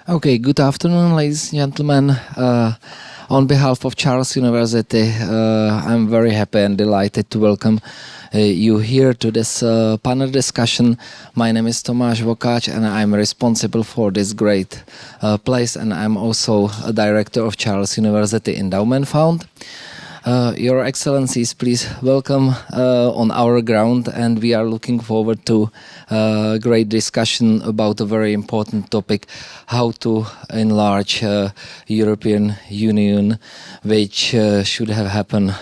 Okay, good afternoon, ladies and gentlemen. On behalf of Charles University, I'm very happy and delighted to welcome you here to this panel discussion. My name is Tomáš Vokáč and I'm responsible for this great place, and I'm also a director of Charles University Endowment Fund. Your Excellencies, please welcome on our ground, and we are looking forward to a great discussion about a very important topic, how to enlarge European Union, which should have happened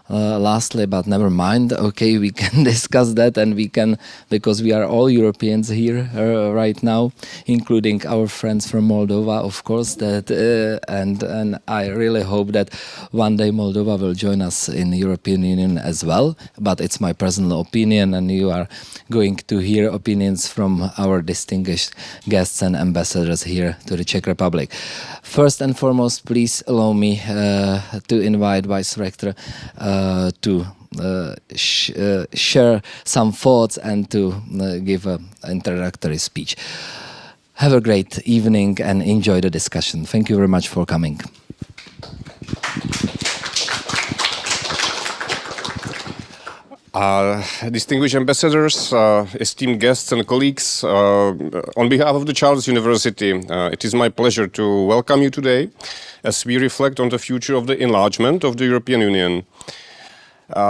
lastly, but never mind. Okay, we can discuss that, and we can, because we are all Europeans here right now, including our friends from Moldova, of course. That and I really hope that one day Moldova will join us in the European Union as well. But it's my personal opinion, and you are going to hear opinions from our distinguished guests and ambassadors here to the Czech Republic. First and foremost, please allow me to invite Vice Rector to share some thoughts and to give an introductory speech. Have a great evening and enjoy the discussion. Thank you very much for coming. Distinguished ambassadors, esteemed guests and colleagues, on behalf of the Charles University, it is my pleasure to welcome you today as we reflect on the future of the enlargement of the European Union.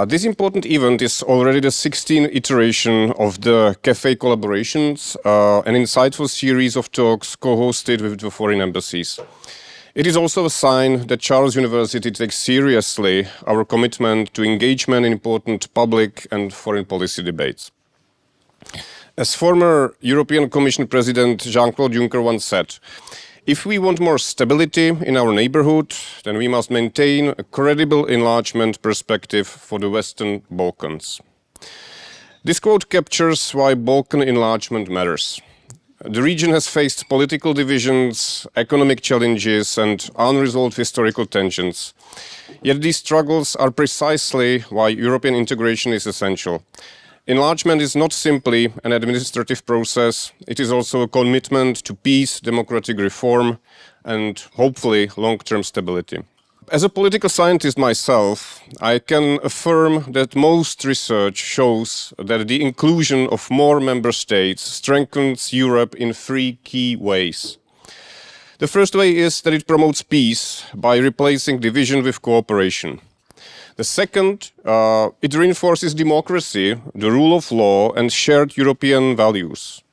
This important event is already the 16th iteration of the Café collaborations, an insightful series of talks co-hosted with the foreign embassies. It is also a sign that Charles University takes seriously our commitment to engagement in important public and foreign policy debates. As former European Commission President Jean-Claude Juncker once said, if we want more stability in our neighborhood, then we must maintain a credible enlargement perspective for the Western Balkans. This quote captures why Balkan enlargement matters. The region has faced political divisions, economic challenges, and unresolved historical tensions. Yet these struggles are precisely why European integration is essential. Enlargement is not simply an administrative process, it is also a commitment to peace, democratic reform, and hopefully long-term stability. As a political scientist myself, I can affirm that most research shows that the inclusion of more member states strengthens Europe in three key ways. The first way is that it promotes peace by replacing division with cooperation. The second, it reinforces democracy, the rule of law, and shared European values.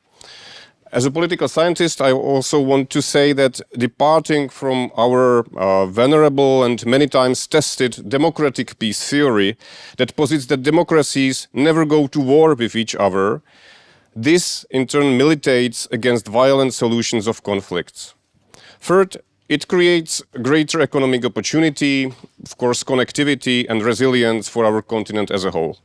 As a political scientist, I also want to say that departing from our venerable and many times tested democratic peace theory that posits that democracies never go to war with each other, this in turn militates against violent solutions of conflicts. Third, it creates greater economic opportunity, of course, connectivity and resilience for our continent as a whole.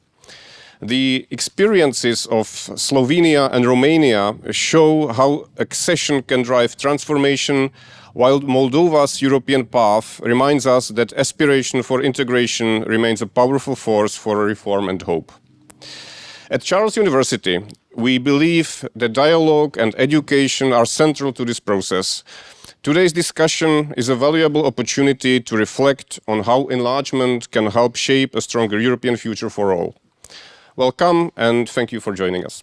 The experiences of Slovenia and Romania show how accession can drive transformation, while Moldova's European path reminds us that aspiration for integration remains a powerful force for reform and hope. At Charles University, we believe that dialogue and education are central to this process. Today's discussion is a valuable opportunity to reflect on how enlargement can help shape a stronger European future for all. Welcome, and thank you for joining us.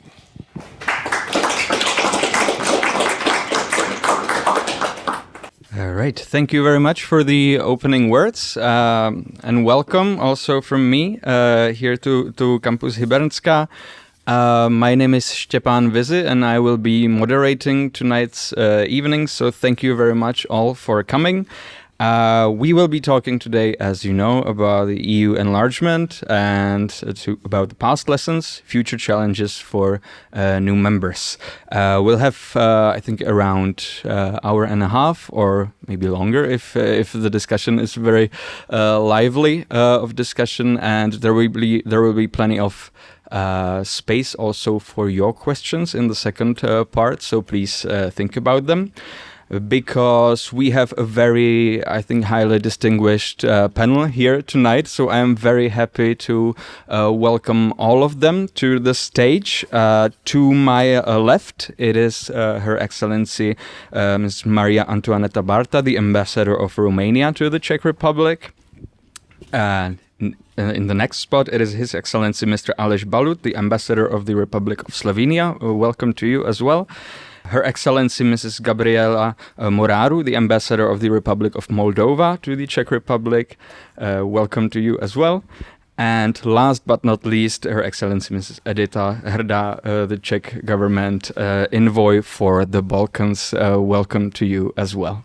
All right, thank you very much for the opening words, and welcome also from me here to Campus Hybernska. My name is Štěpán Vizi, and I will be moderating tonight's evening, so thank you very much all for coming. We will be talking today, as you know, about the EU enlargement and about the past lessons, future challenges for new members. We'll have, I think, around hour and a half, or maybe longer, if the discussion is very lively of discussion, and there will be plenty of space also for your questions in the second part. So please think about them. because we have a very, I think, highly distinguished panel here tonight. So I am very happy to welcome all of them to the stage. To my left, it is Her Excellency Ms. Maria-Antoaneta Barta, the Ambassador of Romania to the Czech Republic. In the next spot, it is His Excellency Mr. Aleš Balut, the Ambassador of the Republic of Slovenia. Welcome to you as well. Her Excellency Mrs. Gabriela Moraru, the Ambassador of the Republic of Moldova to the Czech Republic. Welcome to you as well. And last but not least, Her Excellency Mrs. Edita Hrda, the Czech government envoy for the Balkans. Welcome to you as well.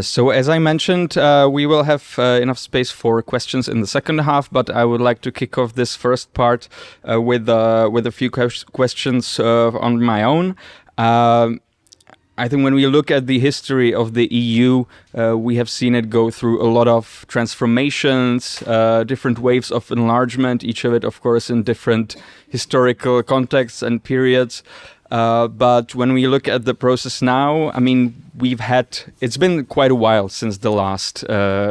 So as I mentioned, we will have enough space for questions in the second half, but I would like to kick off this first part with a few questions on my own. I think when we look at the history of the EU, we have seen it go through a lot of transformations, different waves of enlargement, each of it, of course, in different historical contexts and periods. But when we look at the process now, I mean, it's been quite a while since the last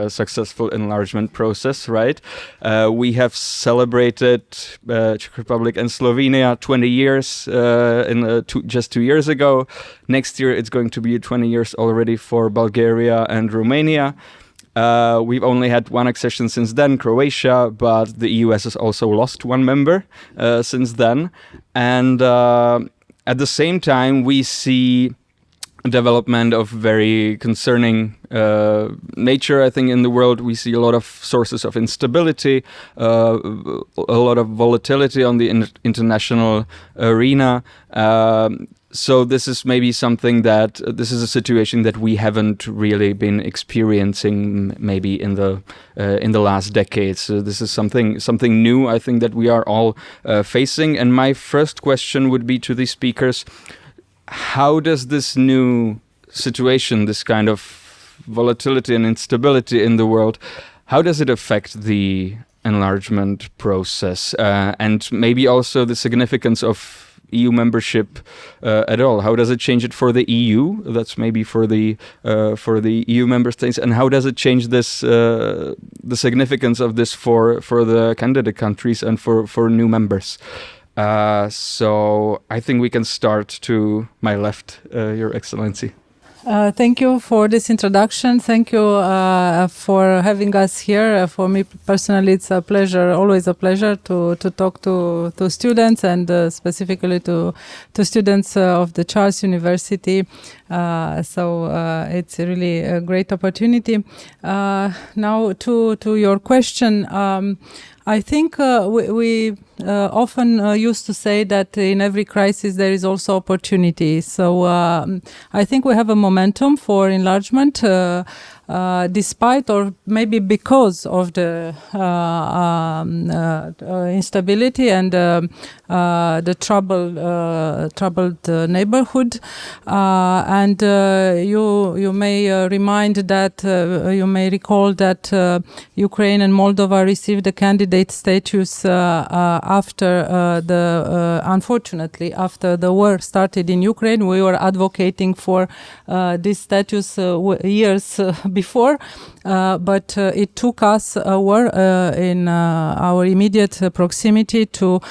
successful enlargement process, right? We have celebrated Czech Republic and Slovenia 20 years just 2 years ago. Next year, it's going to be 20 years already for Bulgaria and Romania. We've only had one accession since then, Croatia, but the EU has also lost one member since then. And at the same time, we see development of very concerning nature, I think, in the world. We see a lot of sources of instability, a lot of volatility on the international arena. So this is maybe this is a situation that we haven't really been experiencing maybe in the last decades. So this is something new, I think, that we are all facing. And my first question would be to the speakers: how does this new situation, this kind of volatility and instability in the world, how does it affect the enlargement process, and maybe also the significance of EU membership at all? How does it change it for the EU? That's maybe for the EU member states. And how does it change this the significance of this for the candidate countries and for new members? So I think we can start to my left, Your Excellency. Thank you for this introduction. Thank you for having us here. For me personally, it's a pleasure, always a pleasure to talk to students, and specifically to students of the Charles University. So it's really a great opportunity. Now to your question. I think we often used to say that in every crisis there is also opportunity. So I think we have a momentum for enlargement, despite or maybe because of the instability and the troubled neighborhood. And you may you may recall that Ukraine and Moldova received the candidate status after unfortunately after the war started in Ukraine. We were advocating for this status years before, but it took us a war in our immediate proximity to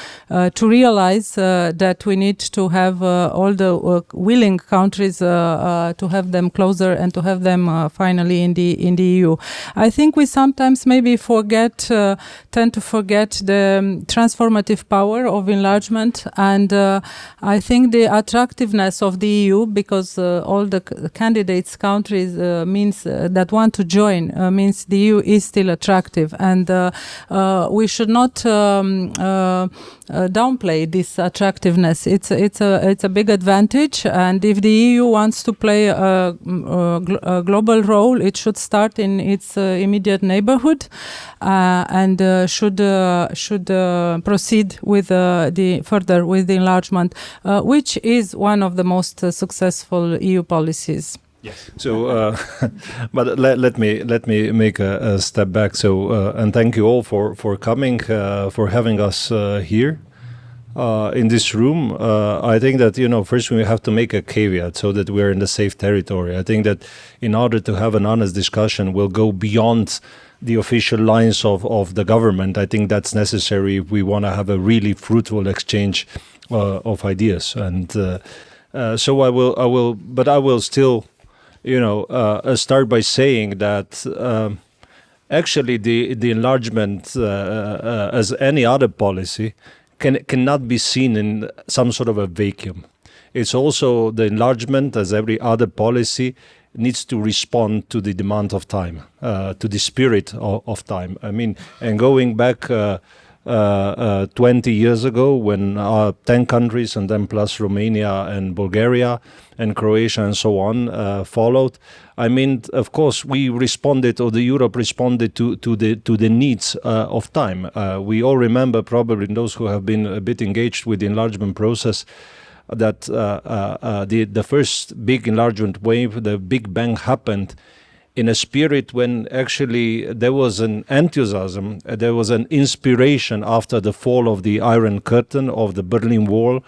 realize that we need to have all the willing countries to have them closer and to have them finally in the EU. I think we sometimes maybe tend to forget the transformative power of enlargement, and I think the attractiveness of the EU, because all the candidates countries means that want to join, means the EU is still attractive, and we should not downplay this attractiveness. It's a big advantage, and if the EU wants to play a global role, it should start in its immediate neighborhood, and should proceed with further with the enlargement, which is one of the most successful EU policies. Yes. So, but let me make a step back. So, and thank you all for coming, for having us here. in this room, I think that, first we have to make a caveat so that we're in the safe territory. I think that in order to have an honest discussion, we'll go beyond the official lines of the government. I think that's necessary if we want to have a really fruitful exchange of ideas. And so I will still, start by saying that actually the enlargement, as any other policy, cannot be seen in some sort of a vacuum. It's also the enlargement, as every other policy, needs to respond to the demand of time, to the spirit of time. I mean, and going back 20 years ago, when 10 countries and then plus Romania and Bulgaria and Croatia and so on followed, I mean, of course, we responded, or the Europe responded to the needs of time. We all remember, probably those who have been a bit engaged with the enlargement process, that the first big enlargement wave, the Big Bang, happened in a spirit when actually there was an enthusiasm, there was an inspiration after the fall of the Iron Curtain, of the Berlin Wall.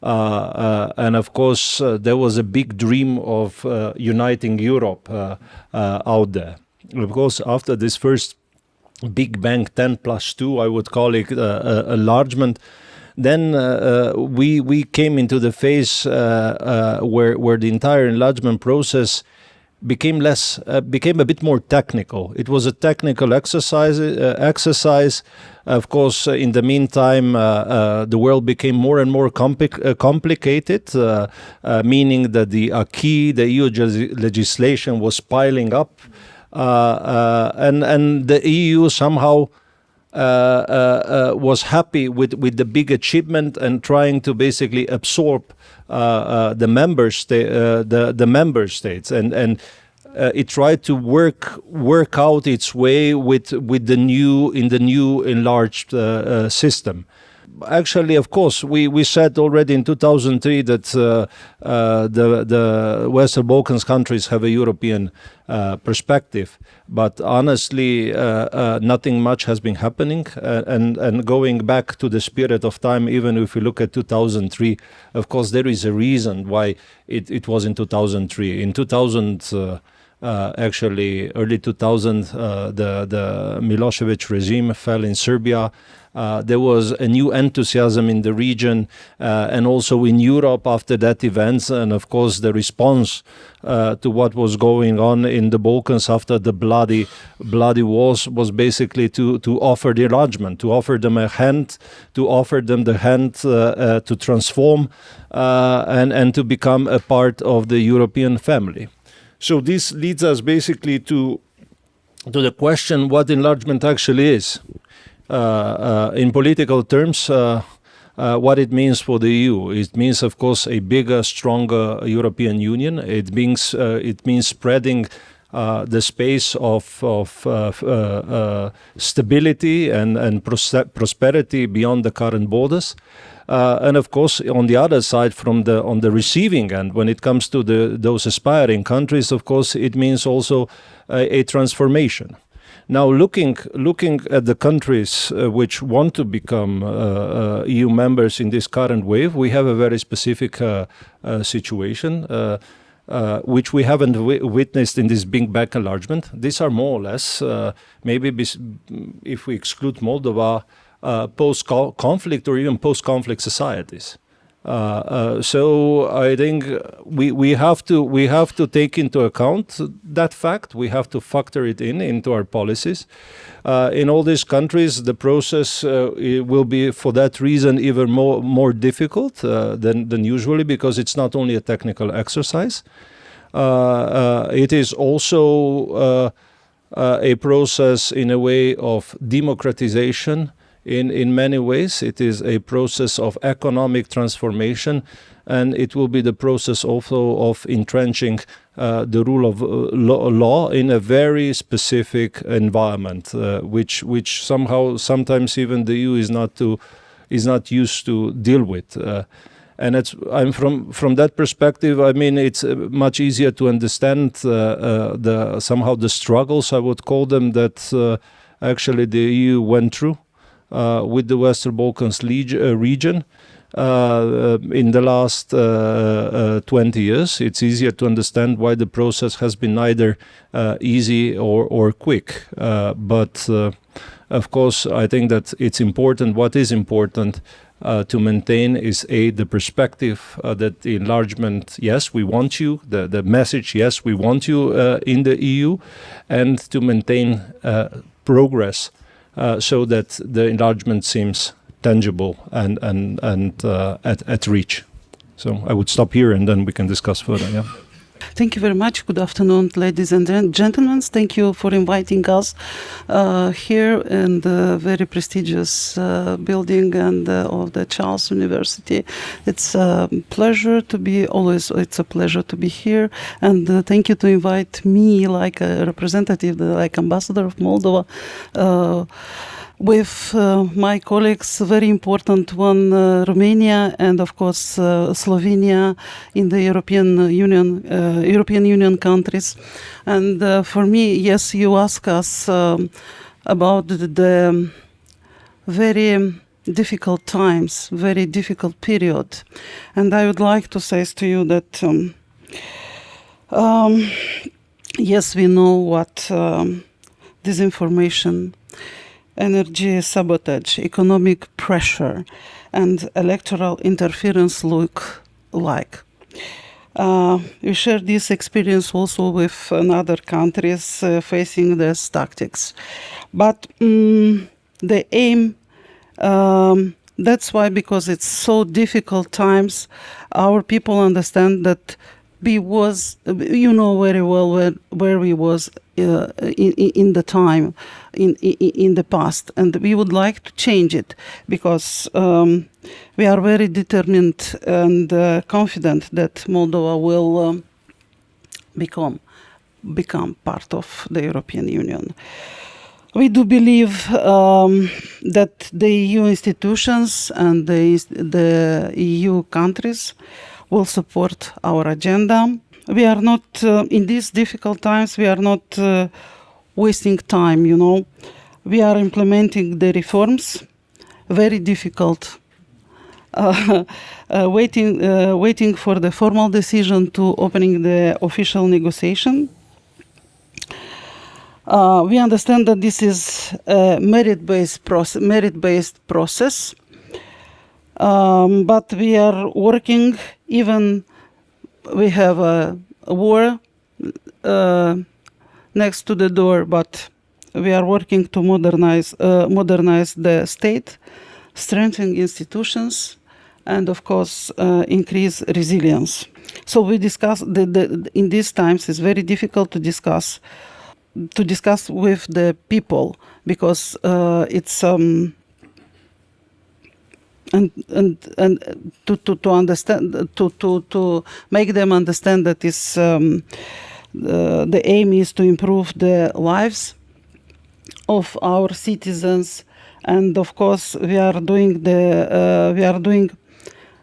And of course, there was a big dream of uniting Europe out there. Of course, after this first Big Bang 10+2, I would call it enlargement, then we came into the phase where the entire enlargement process became a bit more technical. It was a technical exercise. Of course, in the meantime, the world became more and more complicated, meaning that the acquis, the EU legislation was piling up, and the EU somehow was happy with the big achievement and trying to basically absorb the member states, and it tried to work out its way with the new enlarged system. Actually, of course, we said already in 2003 that the Western Balkans countries have a European perspective, but honestly, nothing much has been happening. And going back to the spirit of time, even if we look at 2003, of course, there is a reason why it was in 2003. In 2000. Actually, early 2000, the Milosevic regime fell in Serbia. There was a new enthusiasm in the region and also in Europe after that event. And of course, the response to what was going on in the Balkans after the bloody wars was basically to offer the enlargement, to offer them a hand, to transform and to become a part of the European family. So this leads us basically to the question what enlargement actually is. In political terms, what it means for the EU. It means, of course, a bigger, stronger European Union. It means spreading the space of stability and prosperity beyond the current borders. And of course, on the other side, on the receiving end, when it comes to those aspiring countries, of course, it means also a transformation. Now, looking at the countries which want to become EU members in this current wave, we have a very specific situation, which we haven't witnessed in this Big Bang enlargement. These are more or less, maybe if we exclude Moldova, post-conflict or even post-conflict societies. So I think we have to take into account that fact. We have to factor it into our policies. In all these countries, the process will be, for that reason, even more difficult than usually, because it's not only a technical exercise. It is also a process in a way of democratization. In many ways, it is a process of economic transformation, and it will be the process also of entrenching the rule of law in a very specific environment, which sometimes even the EU is not used to deal with. And from that perspective, I mean, it's much easier to understand the struggles, I would call them, that actually the EU went through. with the Western Balkans region in the last 20 years. It's easier to understand why the process has been neither easy or quick. But of course, I think that it's important. What is important to maintain is the perspective that the enlargement, yes, we want you, the message, yes, we want you in the EU, and to maintain progress so that the enlargement seems tangible and at reach. So I would stop here and then we can discuss further. Yeah. Thank you very much. Good afternoon, ladies and gentlemen. Thank you for inviting us here in the very prestigious building and of the Charles University. It's a pleasure to be it's a pleasure to be here. And thank you to invite me like a representative, like ambassador of Moldova, with my colleagues, very important one, Romania and of course Slovenia in the European Union countries. And for me, yes, you ask us about the very difficult times, very difficult period. And I would like to say to you that yes, we know what disinformation, energy sabotage, economic pressure, and electoral interference look like. We share this experience also with other countries facing these tactics. But the aim, that's why, because it's so difficult times, our people understand that we was, you know very well where we was in the time, in the past, and we would like to change it because we are very determined and confident that Moldova will become part of the European Union. We do believe that the EU institutions and the EU countries will support our agenda. We are not, in these difficult times, we are not wasting time, you know. We are implementing the reforms, very difficult. Waiting for the formal decision to opening the official negotiation. We understand that this is a merit-based process. But we are working, even we have a war next to the door, but we are working to modernize the state, strengthen institutions, and of course increase resilience. So we discuss in these times it's very difficult to discuss with the people because it's and to understand, to make them understand that is the aim is to improve the lives of our citizens, and of course we are doing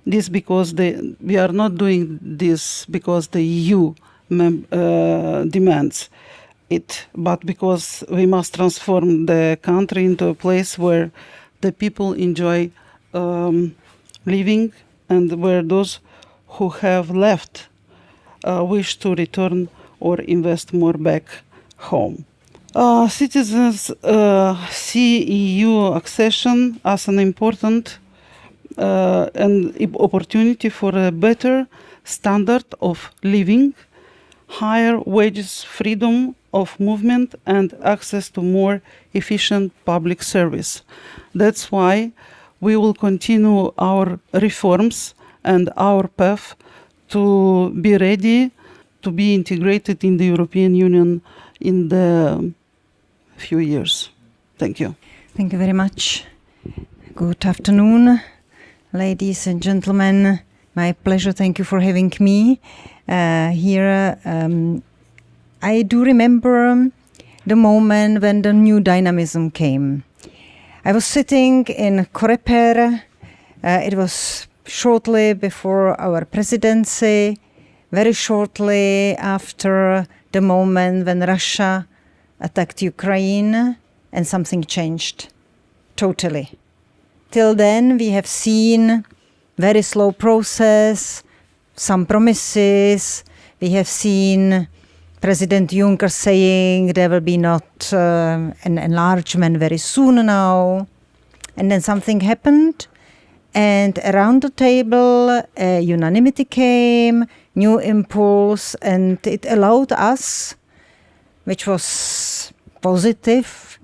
this because we are not doing this because the EU demands it, but because we must transform the country into a place where the people enjoy living, and where those who have left wish to return or invest more back home. Citizens see EU accession as an important opportunity for a better standard of living, higher wages, freedom of movement, and access to more efficient public service. That's why we will continue our reforms and our path to be ready to be integrated in the European Union in the few years. Thank you. Thank you very much. Good afternoon, ladies and gentlemen. My pleasure. Thank you for having me here. I do remember the moment when the new dynamism came. I was sitting in Coreper. It was shortly before our presidency, very shortly after the moment when Russia attacked Ukraine, and something changed totally. Till then, we have seen very slow process, some promises. We have seen President Juncker saying there will be not an enlargement very soon now. And then something happened. And around the table, unanimity came, new impulse, and it allowed us, which was positive,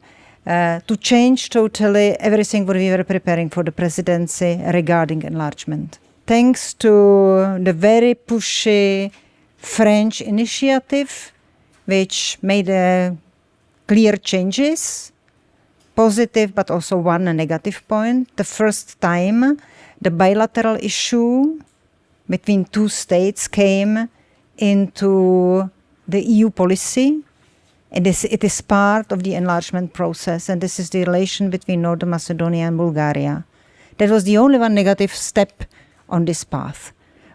to change totally everything what we were preparing for the presidency regarding enlargement. Thanks to the very pushy French initiative, which made clear changes, positive but also one negative point. The first time the bilateral issue between two states came into the EU policy. And it is part of the enlargement process, and this is the relation between Northern Macedonia and Bulgaria. That was the only one negative step on this path.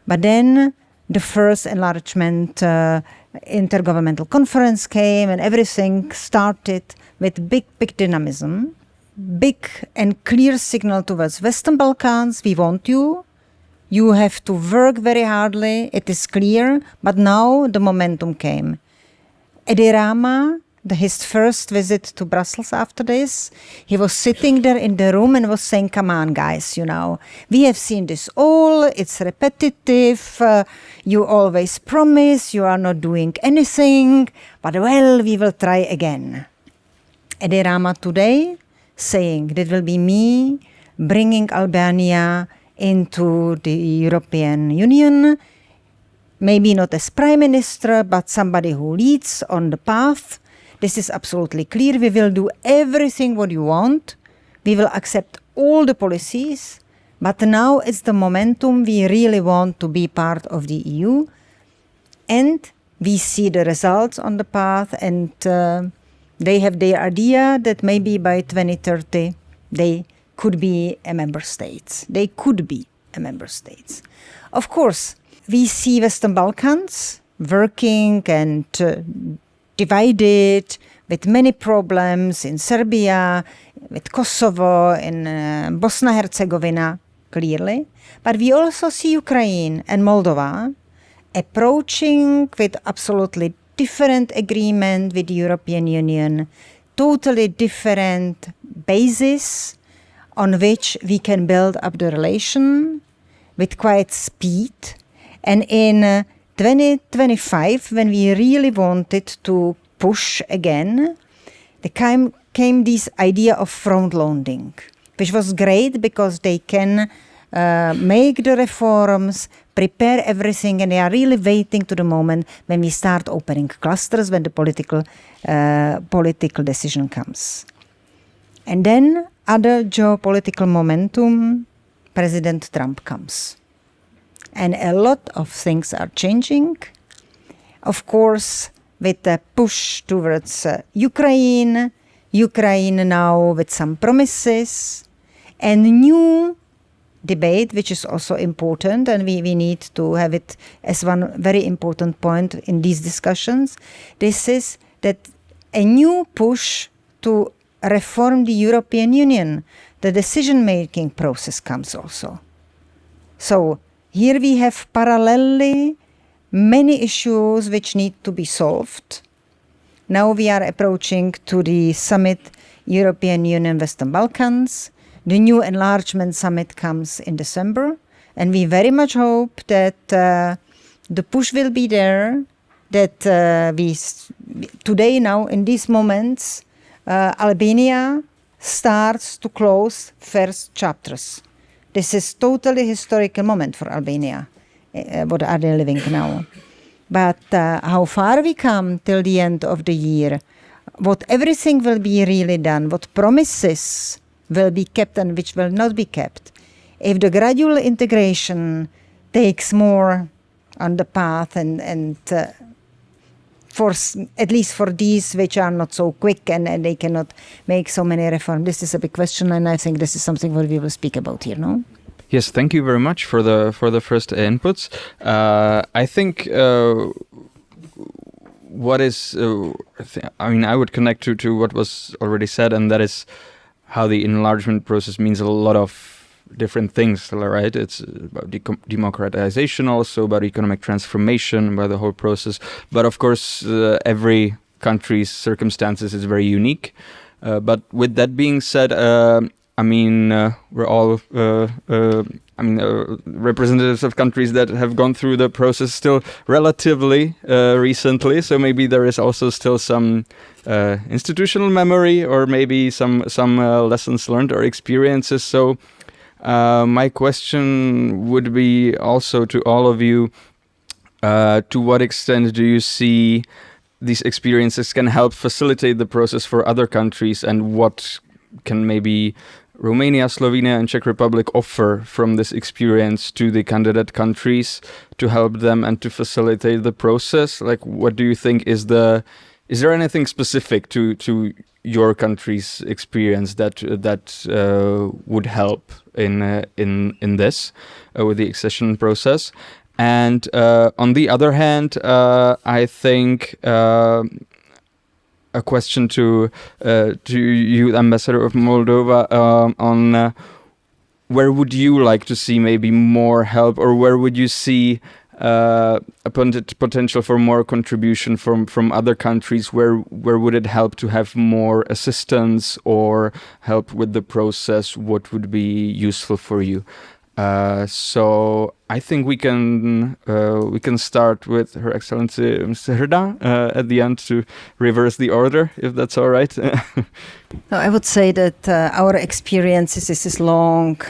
But then the first enlargement intergovernmental conference came, and everything started with big dynamism, big and clear signal towards Western Balkans. We want you. You have to work very hardly. It is clear. But now the momentum came. Edi Rama, his first visit to Brussels after this, he was sitting there in the room and was saying, come on, guys, we have seen this all, it's repetitive, you always promise, you are not doing anything, but well, we will try again. Edi Rama today saying, that will be me bringing Albania into the European Union, maybe not as prime minister, but somebody who leads on the path. This is absolutely clear. We will do everything what you want. We will accept all the policies. But now it's the momentum. We really want to be part of the EU. And we see the results on the path. And they have their idea that maybe by 2030 they could be a member state. They could be a member state. Of course, we see Western Balkans working and divided with many problems in Serbia, with Kosovo, in Bosnia-Herzegovina, clearly. But we also see Ukraine and Moldova approaching with absolutely different agreement with the European Union, totally different basis on which we can build up the relation with quite speed. And in 2025, when we really wanted to push again, came this idea of front-loading, which was great because they can make the reforms, prepare everything, and they are really waiting to the moment when we start opening clusters, when the political decision comes. And then other geopolitical momentum, President Trump comes. And a lot of things are changing. Of course, with the push towards Ukraine now with some promises, and new debate, which is also important, and we need to have it as one very important point in these discussions. This is that a new push to reform the European Union, the decision-making process comes also. So here we have parallelly many issues which need to be solved. Now we are approaching to the summit European Union Western Balkans. The new enlargement summit comes in December, and we very much hope that the push will be there, that today now in these moments Albania starts to close first chapters. This is totally historical moment for Albania, what are they living now. But how far we come till the end of the year, what everything will be really done, what promises will be kept and which will not be kept. If the gradual integration takes more on the path and at least for these which are not so quick and they cannot make so many reforms, this is a big question, and I think this is something what we will speak about here, no? Yes, thank you very much for the first inputs. I think what is, I would connect to what was already said, and that is how the enlargement process means a lot of different things, right? It's about democratization, also about economic transformation, about the whole process. But of course, every country's circumstances is very unique. But with that being said, we're all representatives of countries that have gone through the process still relatively recently. So maybe there is also still some institutional memory, or maybe some lessons learned or experiences. So my question would be also to all of you, to what extent do you see these experiences can help facilitate the process for other countries, and what can maybe Romania, Slovenia and Czech Republic offer from this experience to the candidate countries to help them and to facilitate the process? Like, what do you think is there anything specific to your country's experience that would help in this with the accession process? And on the other hand, I think a question to you, Ambassador of Moldova, on where would you like to see maybe more help, or where would you see a potential for more contribution from other countries? Where would it help to have more assistance or help with the process? What would be useful for you? So I think we can start with Her Excellency Mr. Hrda at the end to reverse the order, if that's all right. No, I would say that our experiences is long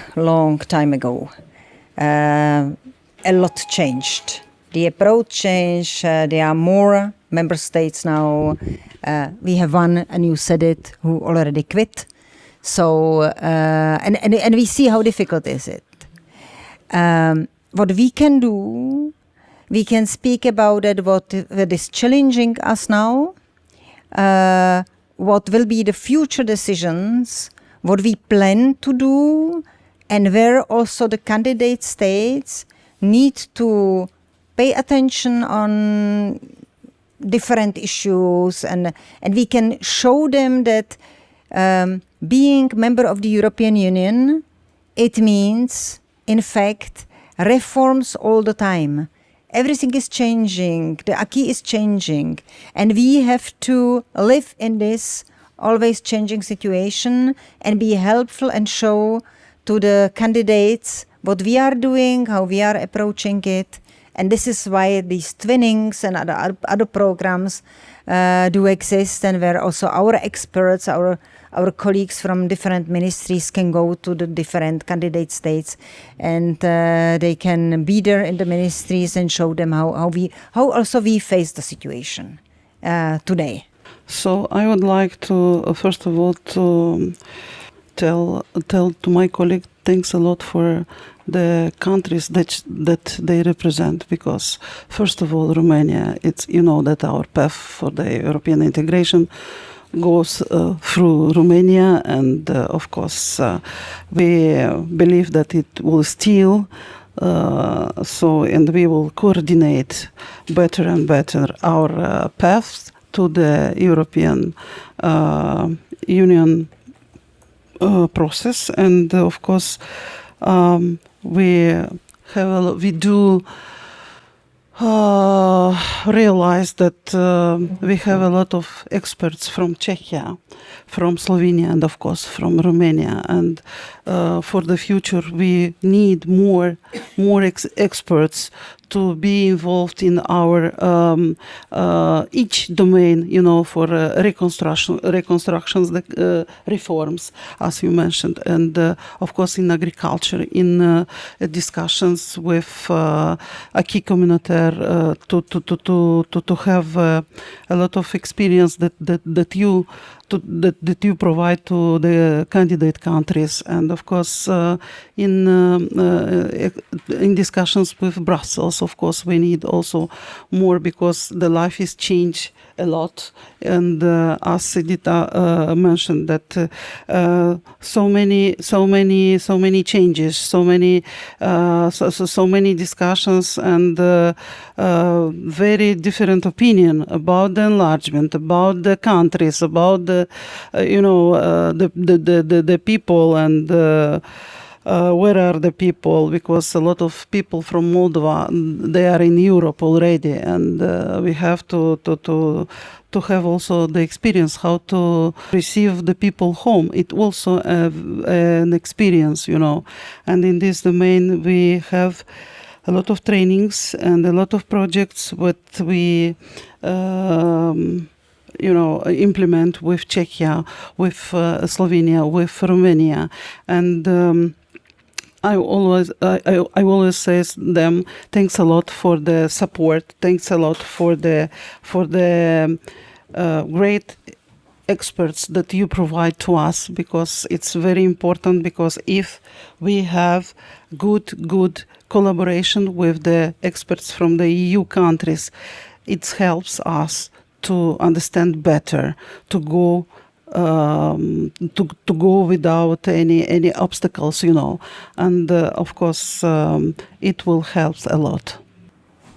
time ago. A lot changed. The approach changed. There are more member states now. We have one, and you said it, who already quit. So and we see how difficult is it. What we can do, we can speak about it, what is challenging us now, what will be the future decisions, what we plan to do, and where also the candidate states need to pay attention on different issues, and we can show them that being member of the European Union, it means, in fact, reforms all the time. Everything is changing, the acquis is changing, and we have to live in this always changing situation and be helpful and show to the candidates what we are doing, how we are approaching it. And this is why these twinnings and other programs do exist, and where also our experts, our colleagues from different ministries can go to the different candidate states, and they can be there in the ministries and show them how also we face the situation today. So I would like to first of all to tell to my colleague, thanks a lot for the countries that they represent, because first of all, Romania, it's, you know, that our path for the European integration goes through Romania, and of course we believe that it will still and we will coordinate better and better our paths to the European Union process. And of course we do realize that we have a lot of experts from Czechia, from Slovenia, and of course from Romania. And for the future, we need more experts to be involved in our each domain, you know, for reconstructions, reforms, as you mentioned, and of course in agriculture, in discussions with acquis communautaire, to have a lot of experience that you provide to the candidate countries, and of course in discussions with Brussels, of course we need also more, because the life is changed a lot, and as Edita mentioned, that so many changes, so many discussions, and very different opinion about the enlargement, about the countries, about the people, and where are the people, because a lot of people from Moldova, they are in Europe already, and we have to have also the experience how to receive the people home. It also an experience, and in this domain we have a lot of trainings and a lot of projects what we implement with Czechia, with Slovenia, with Romania, and I always say them thanks a lot for the support. Thanks a lot for the great experts that you provide to us, because it's very important. Because if we have good collaboration with the experts from the EU countries, it helps us to understand better, to go without any obstacles, and of course it will help a lot.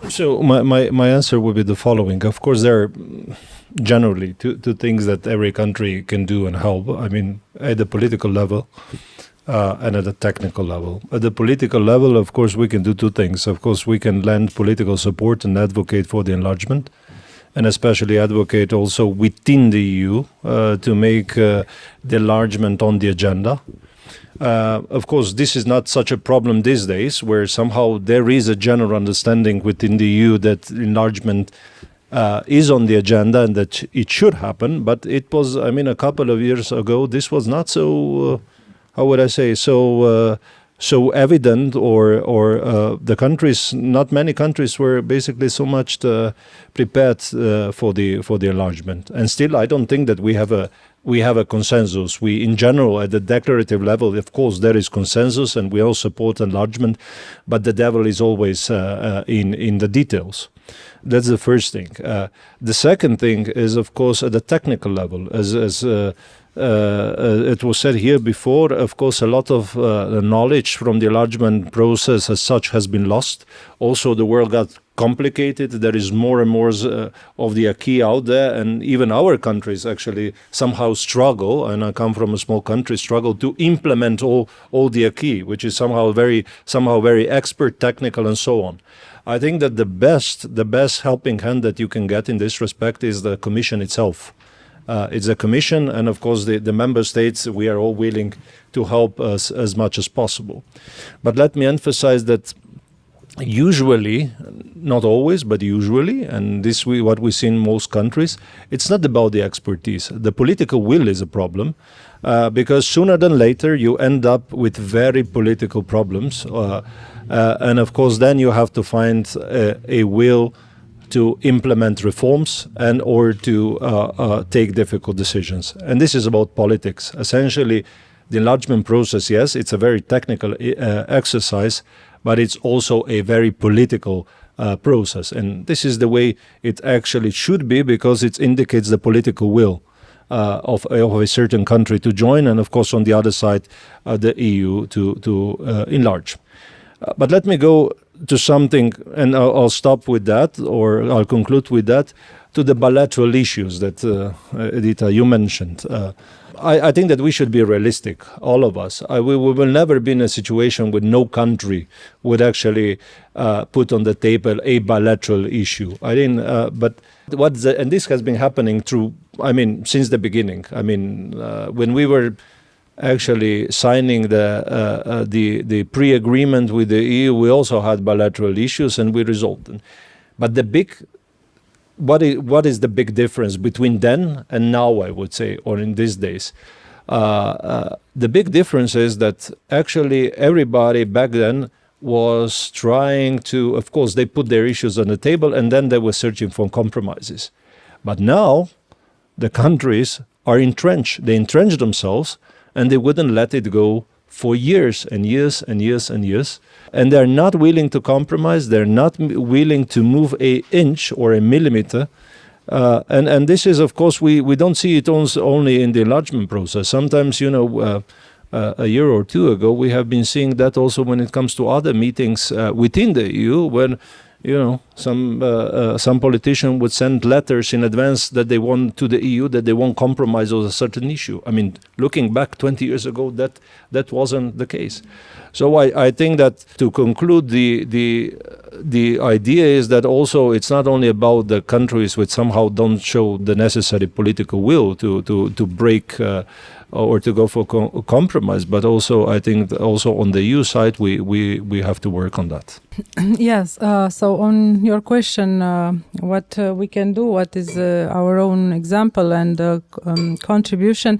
So my answer would be the following. Of course, there are generally two things that every country can do and help. I mean, at the political level and at the technical level. At the political level, of course, we can do two things. Of course, we can lend political support and advocate for the enlargement, and especially advocate also within the EU to make the enlargement on the agenda. Of course, this is not such a problem these days, where somehow there is a general understanding within the EU that enlargement is on the agenda and that it should happen. But it was, a couple of years ago, this was not so, so evident, or the countries, not many countries were basically so much prepared for the enlargement. And still, I don't think that we have a consensus. We, in general, at the declarative level, of course, there is consensus, and we all support enlargement, but the devil is always in the details. That's the first thing. The second thing is, of course, at the technical level, as it was said here before, of course, a lot of knowledge from the enlargement process as such has been lost. Also, the world got complicated. There is more and more of the acquis out there, and even our countries actually somehow struggle, and I come from a small country, struggle to implement all the acquis, which is somehow very expert, technical, and so on. I think that the best helping hand that you can get in this respect is the Commission itself. It's a Commission, and of course the member states, we are all willing to help us as much as possible. But let me emphasize that usually, not always, but usually, and this what we see in most countries, it's not about the expertise. The political will is a problem, because sooner than later you end up with very political problems, and of course then you have to find a will to implement reforms and or to take difficult decisions. And this is about politics. Essentially, the enlargement process, yes, it's a very technical exercise, but it's also a very political process. And this is the way it actually should be, because it indicates the political will of a certain country to join, and of course on the other side, the EU to enlarge. But let me go to something, and I'll stop with that, or I'll conclude with that, to the bilateral issues that, Edita, you mentioned. I think that we should be realistic, all of us. We will never be in a situation where no country would actually put on the table a bilateral issue. I think, but and this has been happening since the beginning. When we were actually signing the pre-agreement with the EU, we also had bilateral issues, and we resolved them. But what is the big difference between then and now, I would say, or in these days? The big difference is that actually everybody back then was trying to, of course, they put their issues on the table, and then they were searching for compromises. But now the countries are entrenched. They entrench themselves, and they wouldn't let it go for years and years and years and years. And they're not willing to compromise. They're not willing to move an inch or a millimeter. And this is, of course, we don't see it only in the enlargement process. Sometimes, a year or two ago, we have been seeing that also when it comes to other meetings within the EU, when some politician would send letters in advance that they want to the EU that they won't compromise on a certain issue. I mean, looking back 20 years ago, that wasn't the case. So I think that to conclude, the idea is that also it's not only about the countries which somehow don't show the necessary political will to break or to go for compromise, but also I think also on the EU side we have to work on that. Yes. So on your question, what we can do, what is our own example and contribution,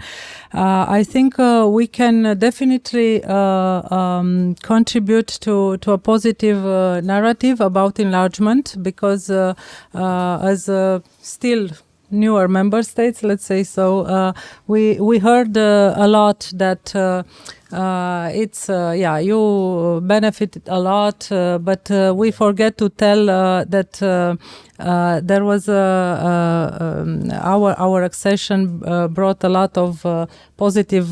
I think we can definitely contribute to a positive narrative about enlargement, because as still newer member states, let's say so, we heard a lot that it's you benefited a lot, but we forget to tell that there was our accession brought a lot of positive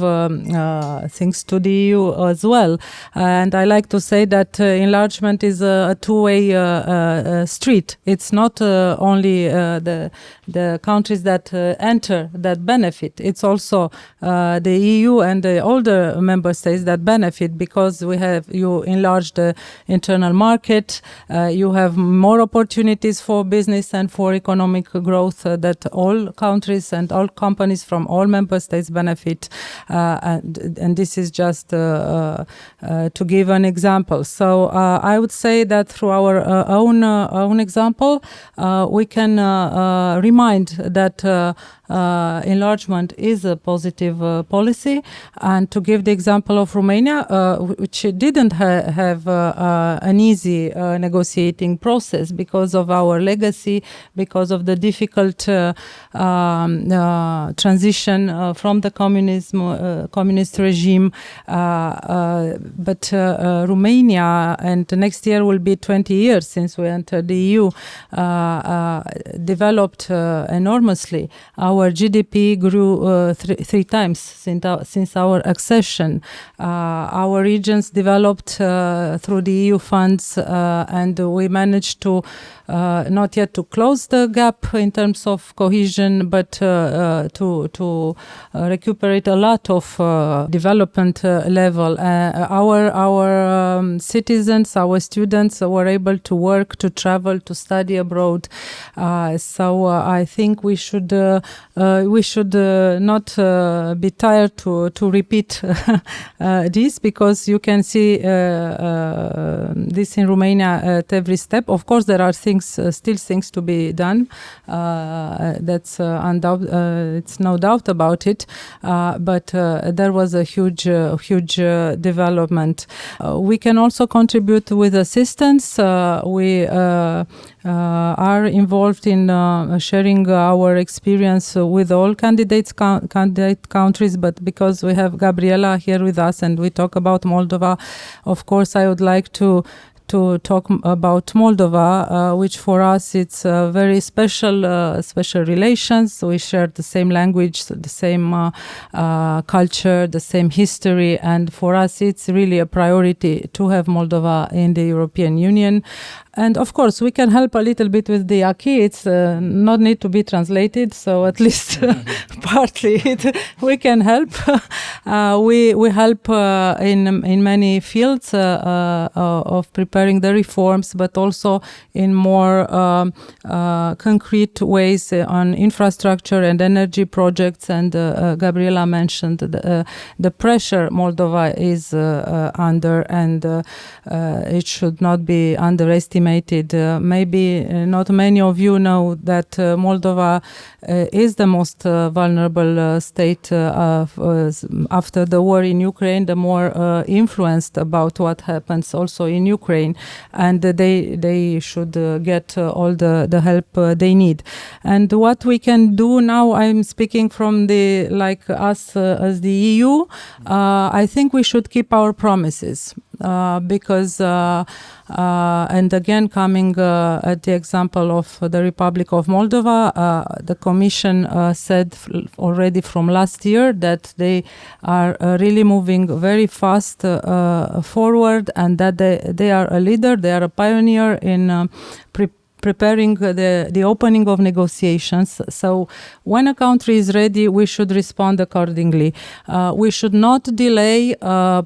things to the EU as well, and I like to say that enlargement is a two-way street. It's not only the countries that enter that benefit. It's also the EU and the older member states that benefit, because you enlarge the internal market, you have more opportunities for business and for economic growth that all countries and all companies from all member states benefit, and this is just to give an example. So I would say that through our own example, we can remind that enlargement is a positive policy, and to give the example of Romania, which didn't have an easy negotiating process because of our legacy, because of the difficult transition from the communist regime. But Romania, and next year will be 20 years since we entered the EU, developed enormously. Our GDP grew three times since our accession. Our regions developed through the EU funds, and we managed to not yet to close the gap in terms of cohesion, but to recuperate a lot of development level. Our citizens, our students were able to work, to travel, to study abroad. So I think we should not be tired to repeat this, because you can see this in Romania at every step. Of course, there are still things to be done. That's it's no doubt about it. But there was a huge development. We can also contribute with assistance. We are involved in sharing our experience with all candidate countries, but because we have Gabriela here with us and we talk about Moldova, of course I would like to talk about Moldova, which for us it's very special relations. We share the same language, the same culture, the same history, and for us it's really a priority to have Moldova in the European Union. And of course, we can help a little bit with the acquis. It's not need to be translated, so at least partly we can help. We help in many fields of preparing the reforms, but also in more concrete ways on infrastructure and energy projects. And Gabriela mentioned the pressure Moldova is under, and it should not be underestimated. Maybe not many of you know that Moldova is the most vulnerable state after the war in Ukraine, the more influenced about what happens also in Ukraine, and they should get all the help they need. And what we can do now, I'm speaking from us as the EU, I think we should keep our promises. because and again coming at the example of the Republic of Moldova, the Commission said already from last year that they are really moving very fast forward, and that they are a leader, they are a pioneer in preparing the opening of negotiations. So when a country is ready, we should respond accordingly. We should not delay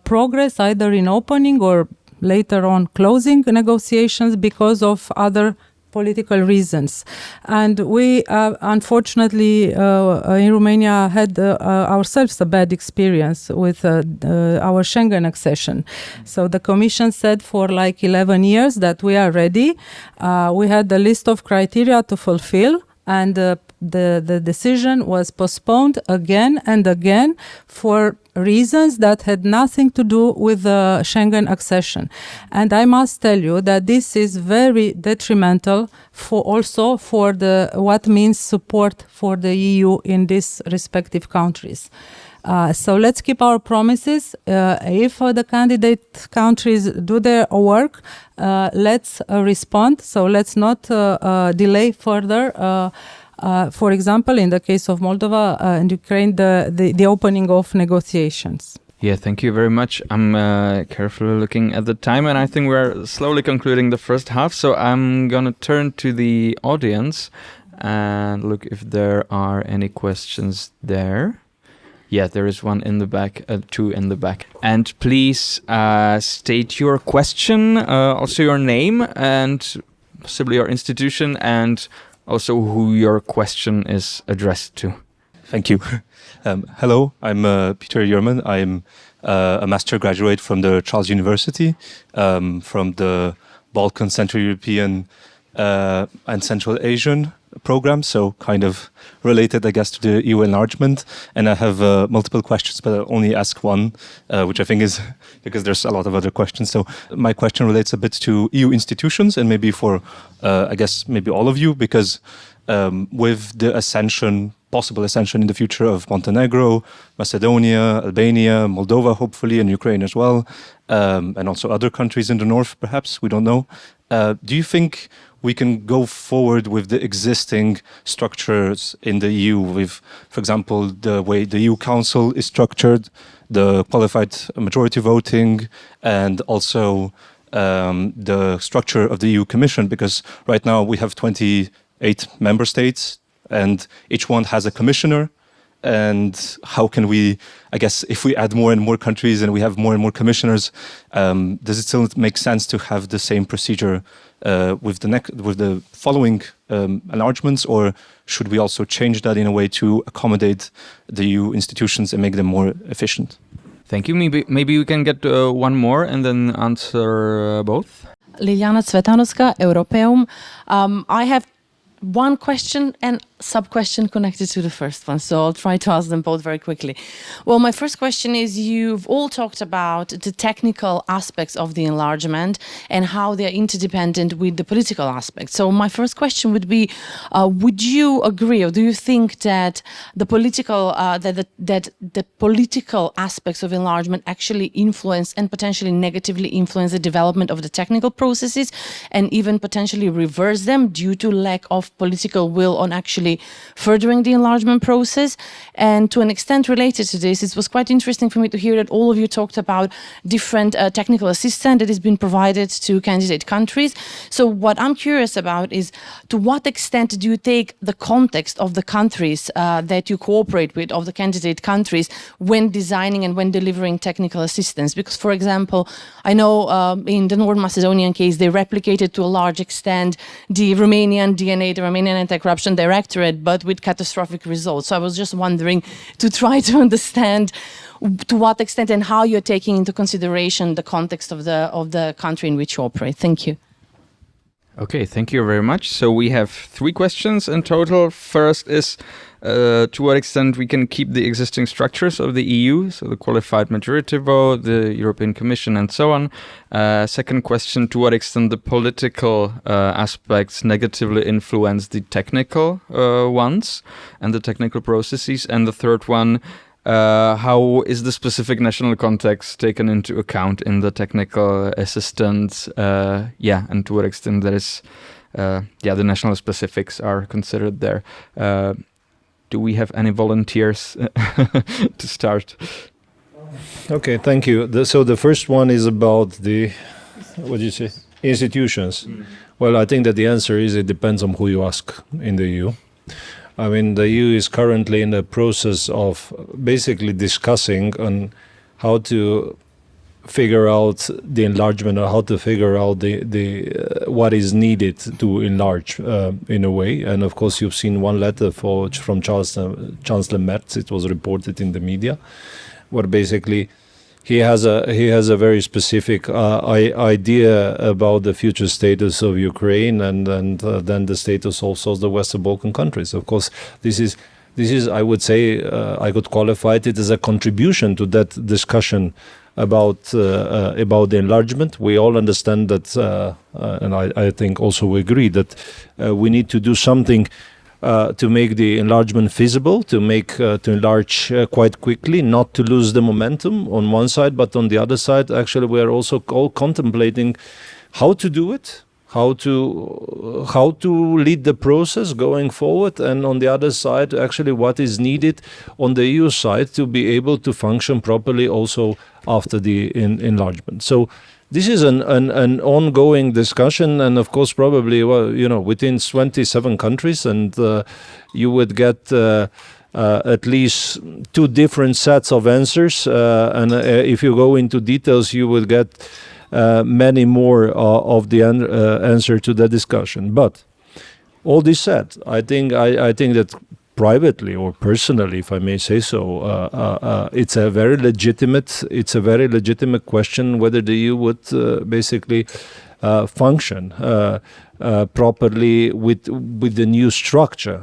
progress either in opening or later on closing negotiations because of other political reasons. And we unfortunately in Romania had ourselves a bad experience with our Schengen accession. So the Commission said for like 11 years that we are ready. We had a list of criteria to fulfill, and the decision was postponed again and again for reasons that had nothing to do with the Schengen accession. And I must tell you that this is very detrimental for what means support for the EU in these respective countries. So let's keep our promises. If the candidate countries do their work, let's respond. So let's not delay further. For example, in the case of Moldova and Ukraine, the opening of negotiations. Yeah, thank you very much. I'm carefully looking at the time, and I think we're slowly concluding the first half. So I'm going to turn to the audience and look if there are any questions there. Yeah, there is one in the back, two in the back. And please state your question, also your name and possibly your institution, and also who your question is addressed to. Thank you. Hello, I'm Peter Yerman. I'm a master graduate from the Charles University, from the Balkan, Central European and Central Asian program, so kind of related, I guess, to the EU enlargement. And I have multiple questions, but I'll only ask one, which I think is because there's a lot of other questions. So my question relates a bit to EU institutions, and maybe for, I guess, maybe all of you, because with the possible ascension in the future of Montenegro, Macedonia, Albania, Moldova, hopefully, and Ukraine as well, and also other countries in the north, perhaps, we don't know. Do you think we can go forward with the existing structures in the EU with, for example, the way the EU Council is structured, the qualified majority voting, and also the structure of the EU Commission? Because right now we have 28 member states and each one has a commissioner. And how can we, I guess, if we add more and more countries and we have more and more commissioners, does it still make sense to have the same procedure with the following enlargements, or should we also change that in a way to accommodate the EU institutions and make them more efficient? Thank you. Maybe we can get one more and then answer both. Liliana Cvetanovska, Europeum. I have one question and sub-question connected to the first one, so I'll try to ask them both very quickly. Well, my first question is, you've all talked about the technical aspects of the enlargement and how they're interdependent with the political aspects. So my first question would be, would you agree, or do you think that the political that the political aspects of enlargement actually influence and potentially negatively influence the development of the technical processes, and even potentially reverse them due to lack of political will on actually furthering the enlargement process? And to an extent related to this, it was quite interesting for me to hear that all of you talked about different technical assistance that has been provided to candidate countries. So what I'm curious about is, to what extent do you take the context of the countries that you cooperate with, of the candidate countries, when designing and when delivering technical assistance? Because, for example, I know in the North Macedonian case, they replicated to a large extent the Romanian DNA, the Romanian Anti-Corruption Directorate, but with catastrophic results. So I was just wondering to try to understand to what extent and how you're taking into consideration the context of the country in which you operate. Thank you. Okay, thank you very much. So we have 3 questions in total. First is to what extent we can keep the existing structures of the EU, so the qualified majority vote, the European Commission, and so on. Second question, to what extent the political aspects negatively influence the technical ones and the technical processes. And the third one, how is the specific national context taken into account in the technical assistance? And to what extent there is, the national specifics are considered there. Do we have any volunteers to start? Okay, thank you. So the first one is about the, what do you say, institutions. Well, I think that the answer is it depends on who you ask in the EU. I mean, the EU is currently in the process of basically discussing on how to figure out the enlargement, or how to figure out the what is needed to enlarge in a way. And of course, you've seen one letter from Chancellor Merz. It was reported in the media, where basically he has a very specific idea about the future status of Ukraine and then the status also of the Western Balkan countries. Of course, this is I would say I could qualify it as a contribution to that discussion about the enlargement. We all understand that, and I think also we agree that we need to do something to make the enlargement feasible, to enlarge quite quickly, not to lose the momentum on one side, but on the other side, actually, we are also all contemplating how to do it, how to lead the process going forward, and on the other side, actually, what is needed on the EU side to be able to function properly also after the enlargement. So this is an ongoing discussion, and of course, probably within 27 countries, and you would get at least two different sets of answers. And if you go into details, you will get many more of the answer to the discussion. But all this said, I think that privately or personally, if I may say so, it's a very legitimate question whether the EU would basically function properly with the new structure.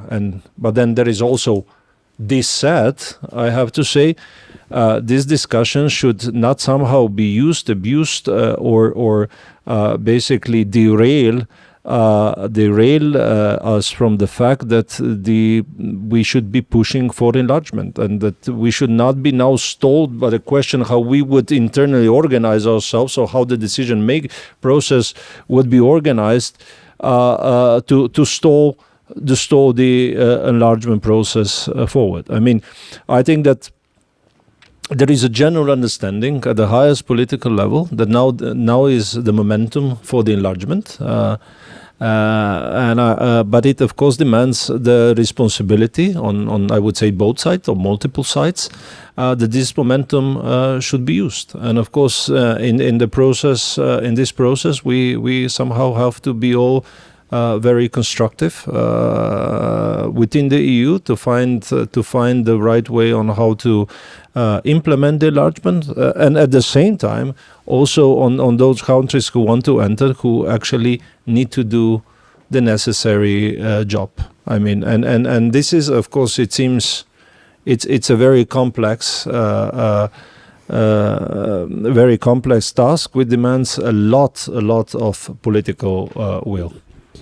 But then there is also this said, I have to say, this discussion should not somehow be abused, or basically derail us from the fact that we should be pushing for enlargement, and that we should not be now stalled by the question how we would internally organize ourselves, or how the decision-making process would be organized to stall the enlargement process forward. I mean, I think that there is a general understanding at the highest political level that now is the momentum for the enlargement, but it of course demands the responsibility on I would say both sides or multiple sides that this momentum should be used. And of course, in this process, we somehow have to be all very constructive within the EU to find the right way on how to implement the enlargement, and at the same time also on those countries who want to enter, who actually need to do the necessary job. I mean, and this is, of course, it seems it's a very complex task, which demands a lot of political will.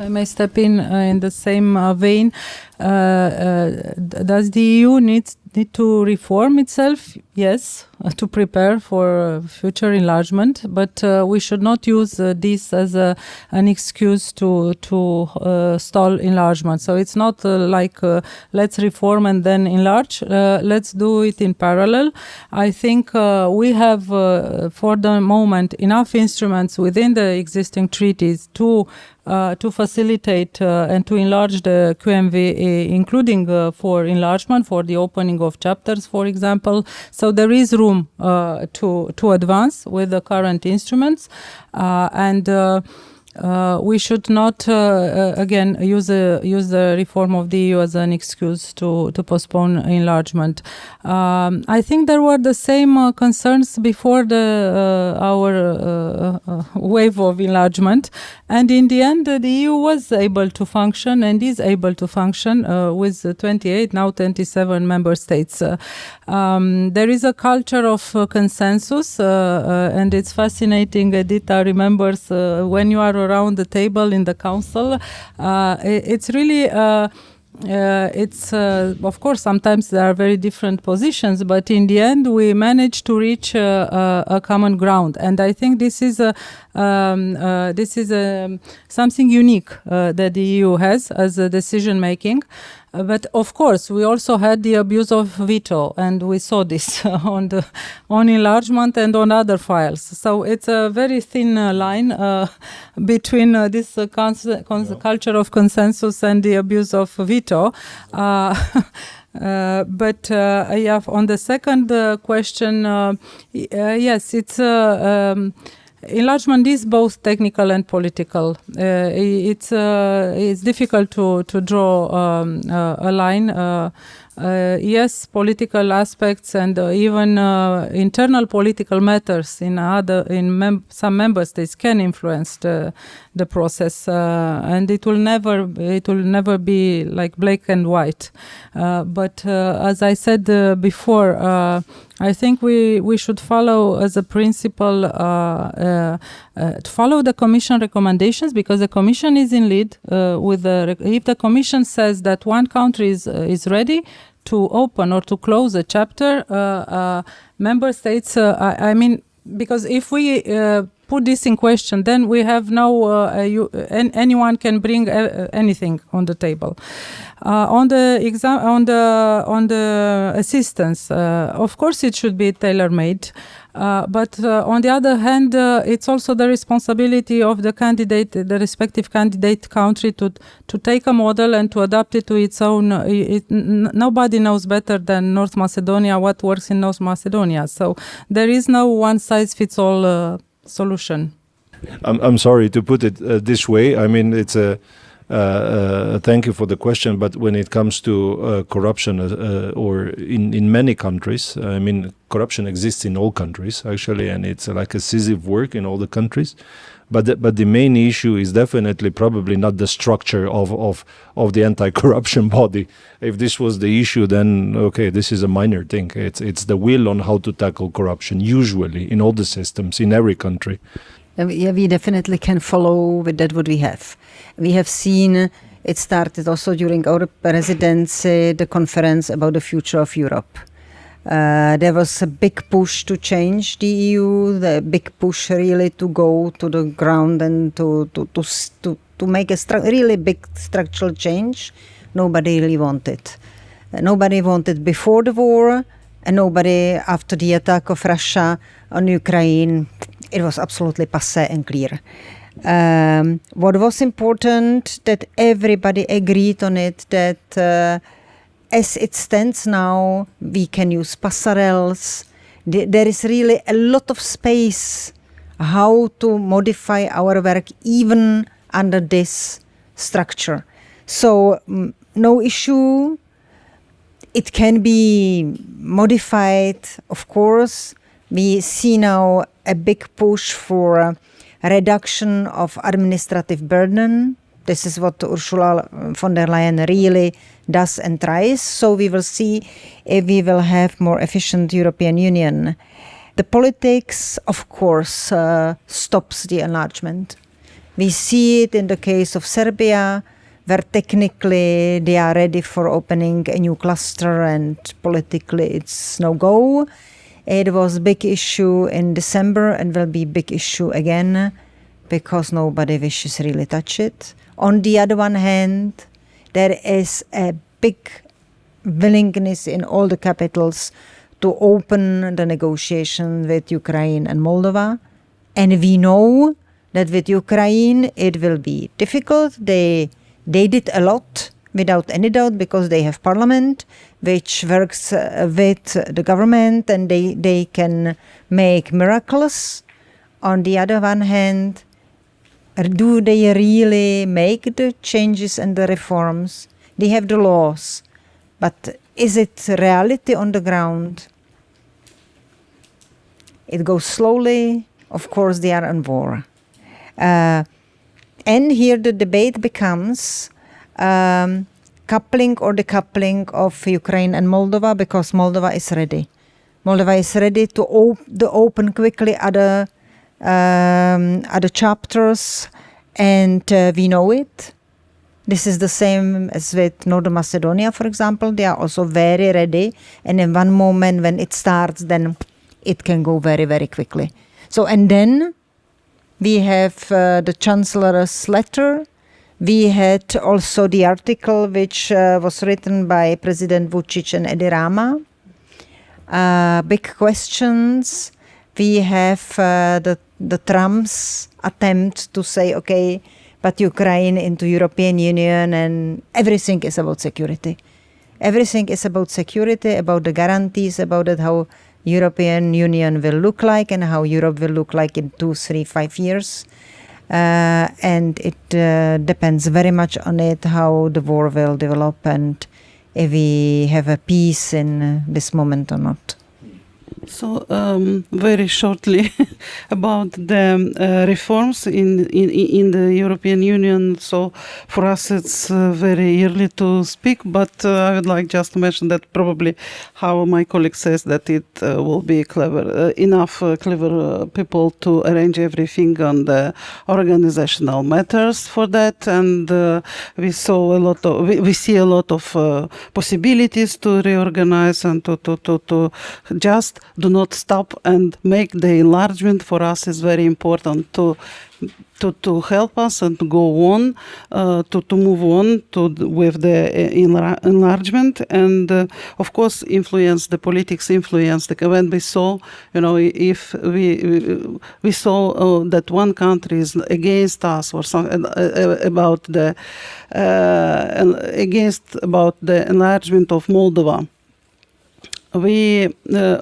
I may step in the same vein. Does the EU need to reform itself? Yes, to prepare for future enlargement, but we should not use this as an excuse to stall enlargement. So it's not like let's reform and then enlarge. Let's do it in parallel. I think we have for the moment enough instruments within the existing treaties to facilitate and to enlarge the QMV, including for enlargement, for the opening of chapters, for example. So there is room to advance with the current instruments, and we should not again use the reform of the EU as an excuse to postpone enlargement. I think there were the same concerns before our wave of enlargement, and in the end the EU was able to function and is able to function with 28, now 27 member states. There is a culture of consensus, and it's fascinating. Edita remembers when you are around the table in the council, it's really it's of course sometimes there are very different positions, but in the end we managed to reach a common ground, and I think this is something unique that the EU has as a decision making. But of course, we also had the abuse of veto, and we saw this on enlargement and on other files. So it's a very thin line between this culture of consensus and the abuse of veto. But on the second question, yes, it's enlargement is both technical and political. It's difficult to draw a line. Yes, political aspects and even internal political matters in some member states can influence the process, and it will never be like black and white. But as I said before, I think we should follow as a principle to follow the Commission recommendations, because the Commission is in lead if the Commission says that one country is ready to open or to close a chapter, member states, I mean, because if we put this in question, then we have anyone can bring anything on the table. On the assistance, of course it should be tailor-made, but on the other hand, it's also the responsibility of the respective candidate country to take a model and to adapt it to its own. Nobody knows better than North Macedonia what works in North Macedonia, so there is no one-size-fits-all solution. I'm sorry to put it this way. I mean, it's thank you for the question, but when it comes to corruption, or in many countries, I mean, corruption exists in all countries actually, and it's like a Sisyphean work in all the countries. But the main issue is definitely probably not the structure of the anti-corruption body. If this was the issue, then okay, this is a minor thing. It's the will on how to tackle corruption, usually in all the systems in every country. Yeah, we definitely can follow with that what we have. We have seen it started also during our presidency, the conference about the future of Europe. There was a big push to change the EU, the big push really to go to the ground and to make a really big structural change. Nobody really wanted. Nobody wanted before the war, and nobody after the attack of Russia on Ukraine. It was absolutely passé and clear. What was important, that everybody agreed on it, that as it stands now, we can use passerelles. There is really a lot of space how to modify our work even under this structure. So no issue. It can be modified, of course. We see now a big push for reduction of administrative burden. This is what Ursula von der Leyen really does and tries. So we will see if we will have more efficient European Union. The politics, of course, stops the enlargement. We see it in the case of Serbia, where technically they are ready for opening a new cluster and politically it's no go. It was a big issue in December and will be a big issue again because nobody wishes really touch it. On the other one hand, there is a big willingness in all the capitals to open the negotiation with Ukraine and Moldova. And we know that with Ukraine it will be difficult. They did a lot without any doubt because they have parliament which works with the government and they can make miracles. On the other one hand, do they really make the changes and the reforms? They have the laws, but is it reality on the ground? It goes slowly. Of course, they are on war. And here the debate becomes coupling or decoupling of Ukraine and Moldova, because Moldova is ready. Moldova is ready to open quickly other chapters, and we know it. This is the same as with Northern Macedonia, for example. They are also very ready. And in one moment when it starts, then it can go very, very quickly. So, and then we have the Chancellor's letter. We had also the article which was written by President Vučić and Edi Rama. Big questions. We have the Trump's attempt to say, okay, but Ukraine into European Union and everything is about security. Everything is about security, about the guarantees, about it, how European Union will look like and how Europe will look like in 2, 3, 5 years. And it depends very much on it, how the war will develop and if we have a peace in this moment or not. So very shortly about the reforms in the European Union. So for us it's very early to speak, but I would like just to mention that probably how my colleague says that it will be clever people to arrange everything on the organizational matters for that, and we see a lot of possibilities to reorganize and to just do not stop and make the enlargement. For us is very important to help us and to go on, to move on with the enlargement, and of course influence the politics, influence the. When we saw, if we saw that one country is against us or something about the enlargement of Moldova. We,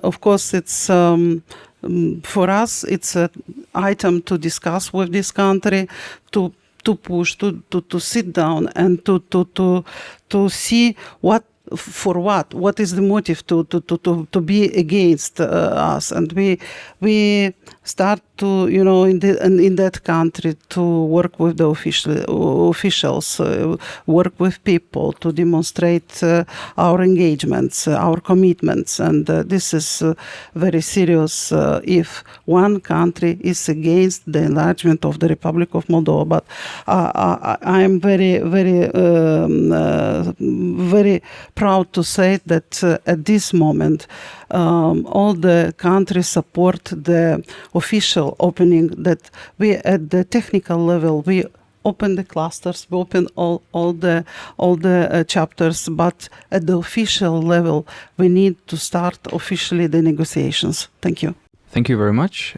of course, it's for us, it's an item to discuss with this country, to push, to sit down and to see what is the motive to be against us, and we start to in that country to work with the officials, work with people to demonstrate our engagements, our commitments, and this is very serious if one country is against the enlargement of the Republic of Moldova. But I am very, very, very proud to say that at this moment all the countries support the official opening, that we at the technical level we open the clusters, we open all the chapters, but at the official level we need to start officially the negotiations. Thank you. Thank you very much.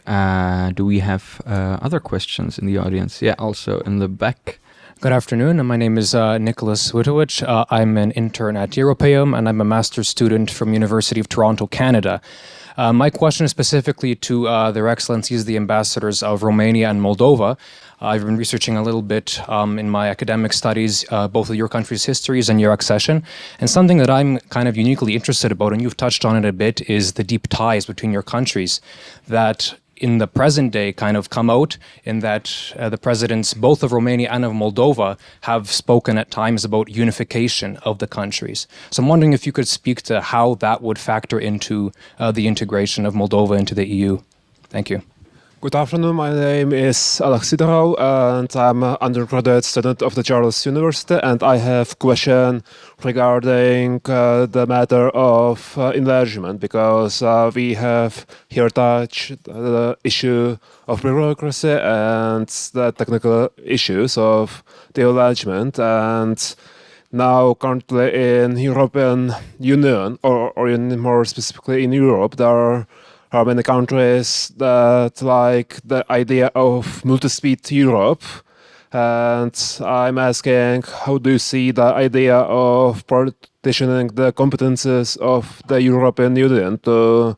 Do we have other questions in the audience? Yeah, also in the back. Good afternoon. My name is Nicholas Witowicz. I'm an intern at Europeum, and I'm a master's student from University of Toronto, Canada. My question is specifically to Their Excellencies, the Ambassadors of Romania and Moldova. I've been researching a little bit in my academic studies, both of your country's histories and your accession. And something that I'm kind of uniquely interested about, and you've touched on it a bit, is the deep ties between your countries that in the present day kind of come out in that the presidents, both of Romania and of Moldova, have spoken at times about unification of the countries. So I'm wondering if you could speak to how that would factor into the integration of Moldova into the EU. Thank you. Good afternoon, my name is Alex Sidorov and I'm an undergraduate student of the Charles University, and I have a question regarding the matter of enlargement, because we have here touched the issue of bureaucracy and the technical issues of the enlargement, and now currently in European Union, or in more specifically in Europe, there are many countries that like the idea of multi-speed Europe, and I'm asking, how do you see the idea of partitioning the competences of the European Union to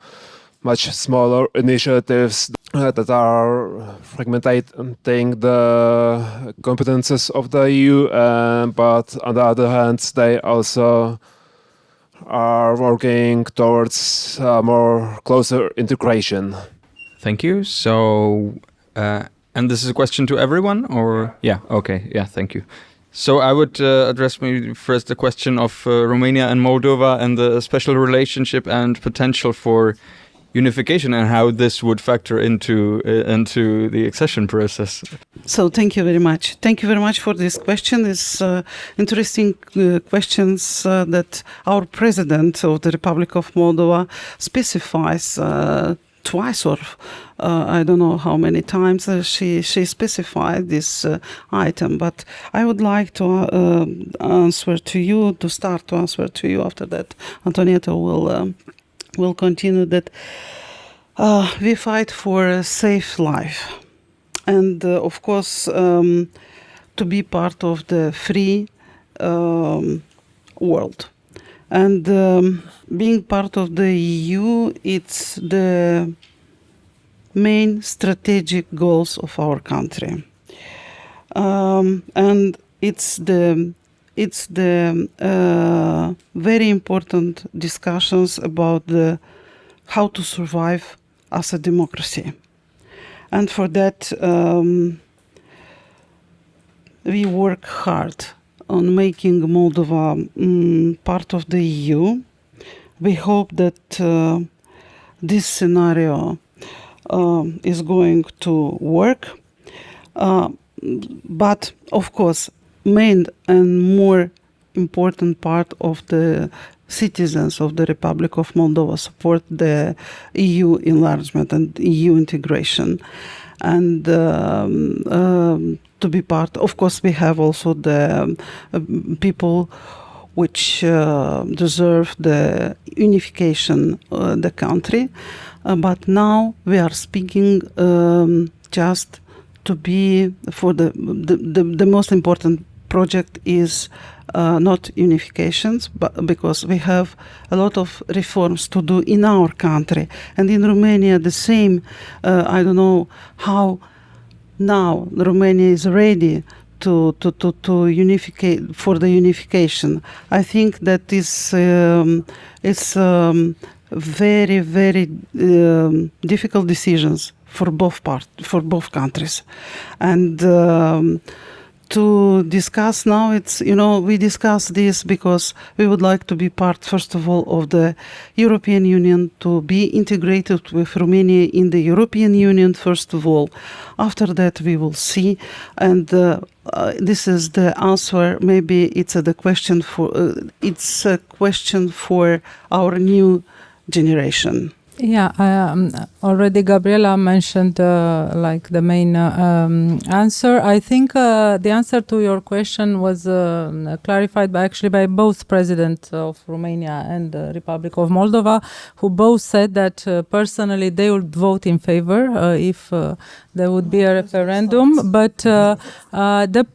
much smaller initiatives that are fragmenting the competences of the EU, but on the other hand, they also are working towards more closer integration. Thank you. So, and this is a question to everyone, or? Yeah, okay, yeah, thank you. So I would address maybe first the question of Romania and Moldova and the special relationship and potential for unification and how this would factor into the accession process. So thank you very much. Thank you very much for this question. It's interesting questions that our president of the Republic of Moldova specifies twice or I don't know how many times she specified this item. But I would like to answer to you, to start to answer to you. After that, Antoaneta will continue that we fight for a safe life. And of course, to be part of the free world. And being part of the EU, it's the main strategic goals of our country. And it's the very important discussions about how to survive as a democracy. And for that, we work hard on making Moldova part of the EU. We hope that this scenario is going to work. But of course, main and more important part of the citizens of the Republic of Moldova support the EU enlargement and EU integration. And to be part, of course, we have also the people which deserve the unification the country. But now we are speaking just to be for the most important project is not unifications, but because we have a lot of reforms to do in our country. And in Romania, the same, I don't know how now Romania is ready to unify for the unification. I think that is it's very, very difficult decisions for both countries. And to discuss now, it's, we discuss this because we would like to be part, first of all, of the European Union, to be integrated with Romania in the European Union, first of all. After that, we will see. And this is the answer. Maybe it's a question for our new generation. Yeah, already Gabriela mentioned like the main answer. I think the answer to your question was clarified by both President of Romania and the Republic of Moldova, who both said that personally they would vote in favor if there would be a referendum. But the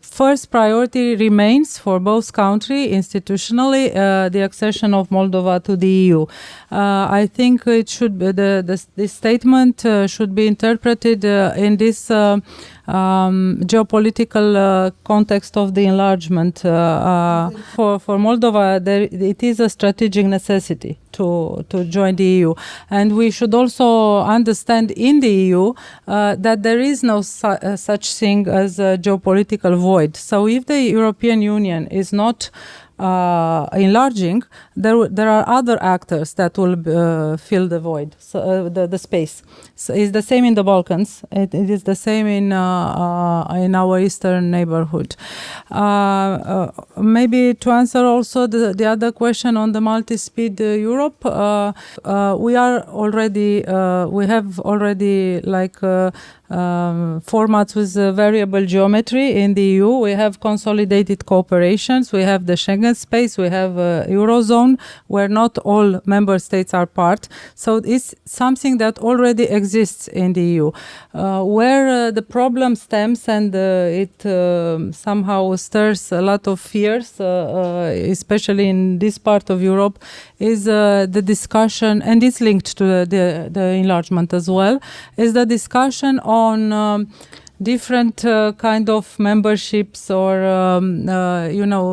first priority remains for both countries institutionally the accession of Moldova to the EU. I think it should be this statement should be interpreted in this geopolitical context of the enlargement. For Moldova, it is a strategic necessity to join the EU. And we should also understand in the EU that there is no such thing as a geopolitical void. So if the European Union is not enlarging, there are other actors that will fill the void, so, the space. So it's the same in the Balkans. It is the same in our eastern neighborhood. Maybe to answer also the other question on the multi-speed Europe, we have already like formats with variable geometry in the EU. We have consolidated cooperations. We have the Schengen space. We have Eurozone, where not all member states are part. So it's something that already exists in the EU. Where the problem stems and it somehow stirs a lot of fears, especially in this part of Europe, is the discussion, and it's linked to the enlargement as well, is the discussion on different kind of memberships or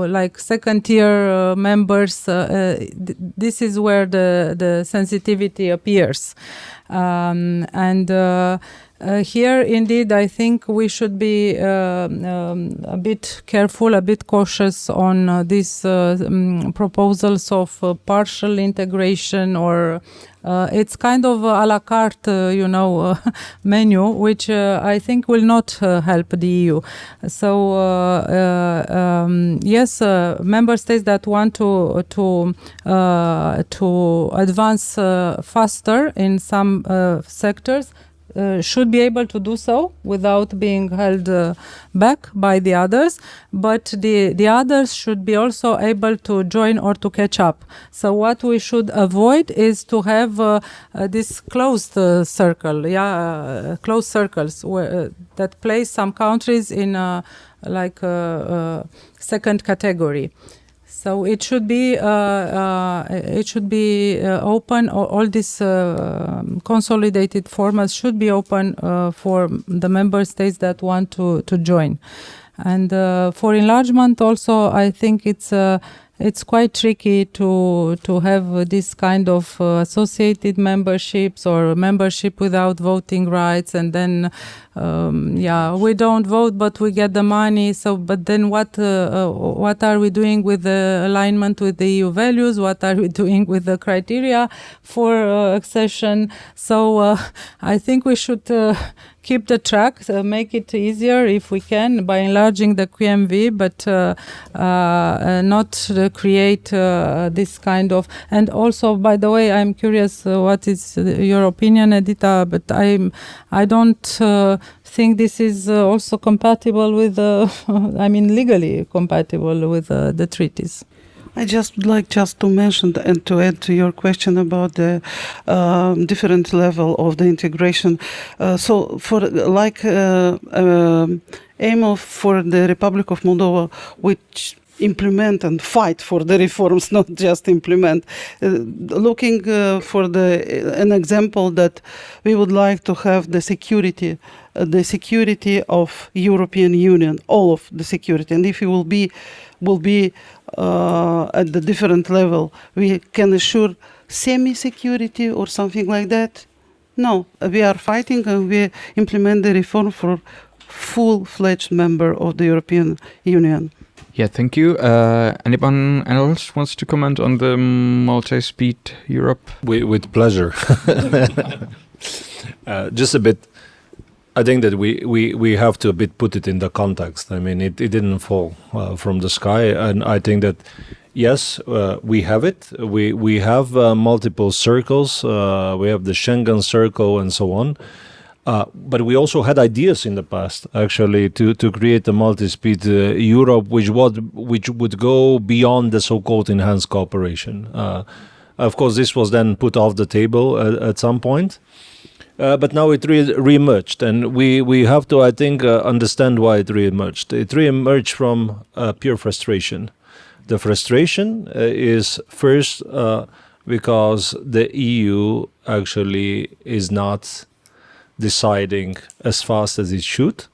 like second tier members. This is where the sensitivity appears. Here, indeed, I think we should be a bit careful, a bit cautious on these proposals of partial integration, or it's kind of a la carte, menu, which I think will not help the EU. So, yes, member states that want to advance faster in some sectors should be able to do so without being held back by the others, but the others should be also able to join or to catch up. So what we should avoid is to have this closed circle, closed circles that place some countries in second category. So it should be open. All these consolidated formats should be open for the member states that want to join. And for enlargement, also, I think it's quite tricky to have this kind of associated memberships or membership without voting rights, and then we don't vote but we get the money. So, but then what are we doing with the alignment with the EU values? What are we doing with the criteria for accession? So I think we should keep the track, make it easier if we can by enlarging the QMV, but not create this kind of. And also, by the way, I'm curious what is your opinion, Edita, but I don't think this is also compatible with legally compatible with the treaties. I just would like to mention and to add to your question about the different level of the integration. So for aim for the Republic of Moldova, which implement and fight for the reforms, not just implement. Looking for an example that we would like to have the security of European Union, all of the security, and if it will be at the different level, we can assure semi-security or something like that. No, we are fighting and we implement the reform for full-fledged member of the European Union. Yeah, thank you. Anyone else wants to comment on the multi-speed Europe? With pleasure. Just a bit. I think that we have to a bit put it in the context. I mean, it didn't fall from the sky, and I think that yes, we have it. We have multiple circles. We have the Schengen circle and so on. But we also had ideas in the past, actually, to create a multi-speed Europe, which would go beyond the so-called enhanced cooperation. Of course, this was then put off the table at some point. But now it re-emerged, and we have to, I think, understand why it re-emerged. It re-emerged from pure frustration. The frustration is first because the EU actually is not deciding as fast as it should.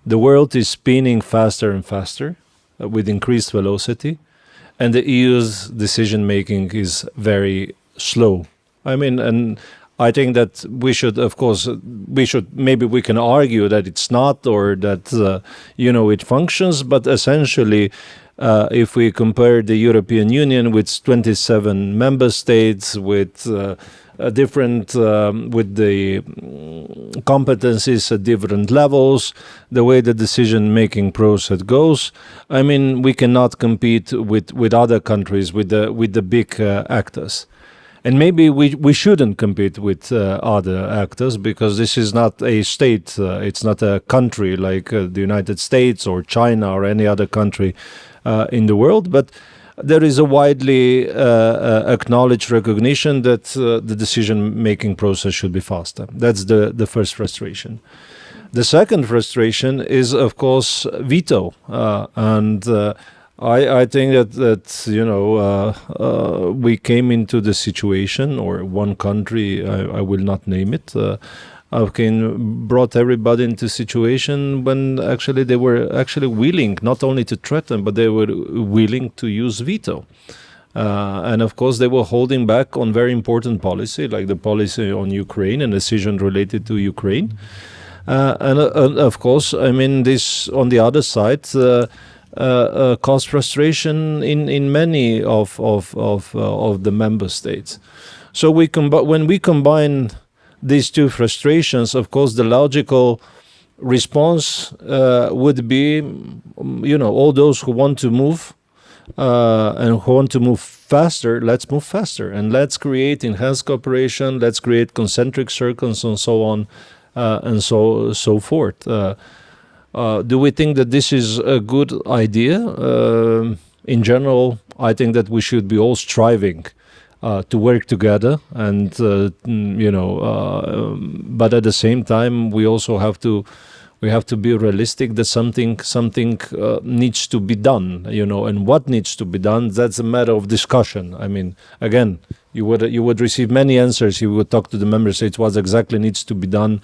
The world is spinning faster and faster with increased velocity, and the EU's decision-making is very slow. I mean, and I think that we should, of course, maybe we can argue that it's not, or that, it functions, but essentially, if we compare the European Union with 27 member states, with different, with the competencies at different levels, the way the decision-making process goes, I mean, we cannot compete with other countries, with the big actors. And maybe we shouldn't compete with other actors, because this is not a state, it's not a country like the United States or China or any other country in the world, but there is a widely acknowledged recognition that the decision-making process should be faster. That's the first frustration. The second frustration is, of course, veto, and I think that we came into the situation, or one country, I will not name it, brought everybody into a situation when actually they were actually willing not only to threaten, but they were willing to use veto. And of course, they were holding back on very important policy, like the policy on Ukraine and decision related to Ukraine. And of course, I mean, this on the other side caused frustration in many of the member states. So when we combine these two frustrations, of course, the logical response would be, all those who want to move and who want to move faster, let's move faster and let's create enhanced cooperation, let's create concentric circles and so on and so forth. Do we think that this is a good idea? In general, I think that we should be all striving to work together, and but at the same time, we also have to be realistic that something needs to be done, and what needs to be done, that's a matter of discussion. I mean, again, you would receive many answers. You would talk to the member states what exactly needs to be done,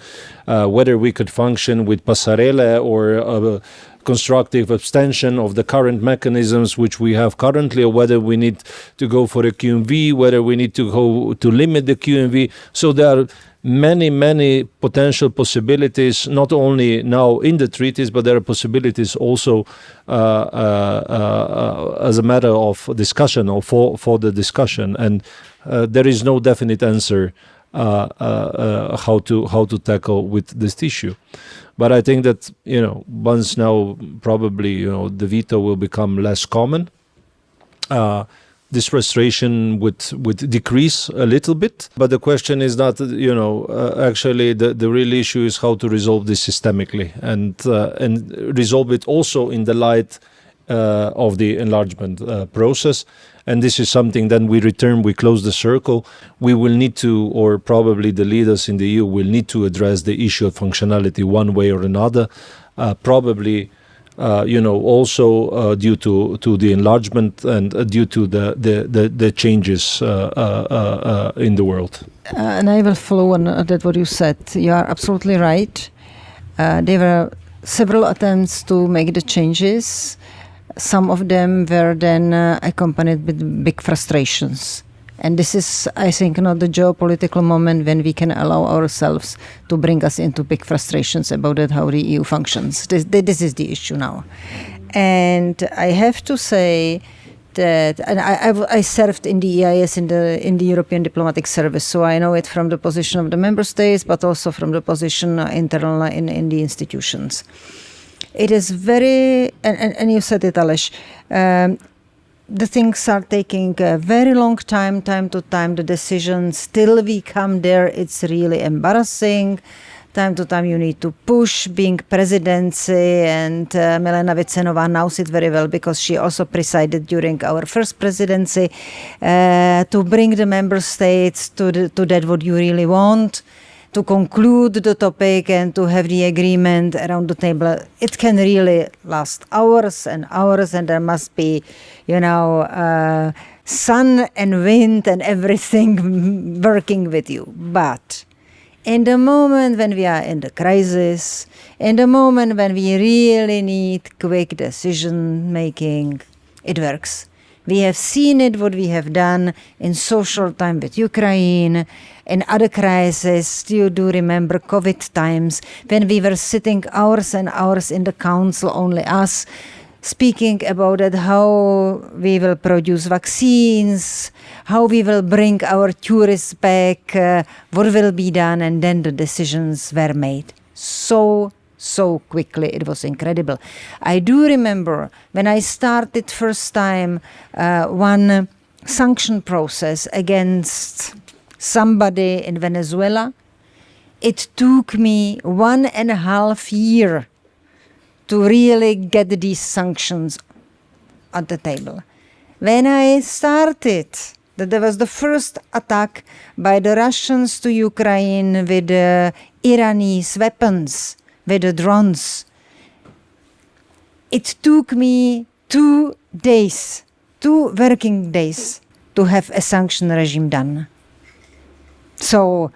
whether we could function with passerelle or constructive abstention of the current mechanisms which we have currently, or whether we need to go for a QMV, whether we need to go to limit the QMV. So there are many potential possibilities, not only now in the treaties, but there are possibilities also as a matter of discussion or for the discussion. And there is no definite answer how to tackle with this issue. But I think that, once now probably, the veto will become less common, this frustration would decrease a little bit. But the question is not, actually the real issue is how to resolve this systemically and resolve it also in the light of the enlargement process. And this is something then we close the circle. We will need to, or probably the leaders in the EU will need to address the issue of functionality one way or another, probably also due to the enlargement and due to the changes in the world. And I will follow on that what you said. You are absolutely right. There were several attempts to make the changes. Some of them were then accompanied with big frustrations. And this is, I think, not the geopolitical moment when we can allow ourselves to bring us into big frustrations about that, how the EU functions. This is the issue now. And I have to say that, and I served in the EIS, in the European Diplomatic Service, so I know it from the position of the member states, but also from the position internal in the institutions. It is very, and you said it, Aleš, the things are taking a very long time to time, the decisions, till we come there, it's really embarrassing. Time to time you need to push, being presidency, and Milena Vicenova knows it very well because she also presided during our first presidency, to bring the member states to that what you really want, to conclude the topic and to have the agreement around the table. It can really last hours and hours, and there must be, sun and wind and everything working with you. But in the moment when we are in the crisis, in the moment when we really need quick decision making, it works. We have seen it, what we have done in social time with Ukraine, in other crises. You do remember COVID times, when we were sitting hours and hours in the council, only us, speaking about it, how we will produce vaccines, how we will bring our tourists back, what will be done, and then the decisions were made. So quickly, it was incredible. I do remember when I started first time one sanction process against somebody in Venezuela. It took me 1.5 years to really get these sanctions at the table. When I started, that there was the first attack by the Russians to Ukraine with Iranian weapons, with the drones. It took me 2 days, 2 working days, to have a sanction regime done. So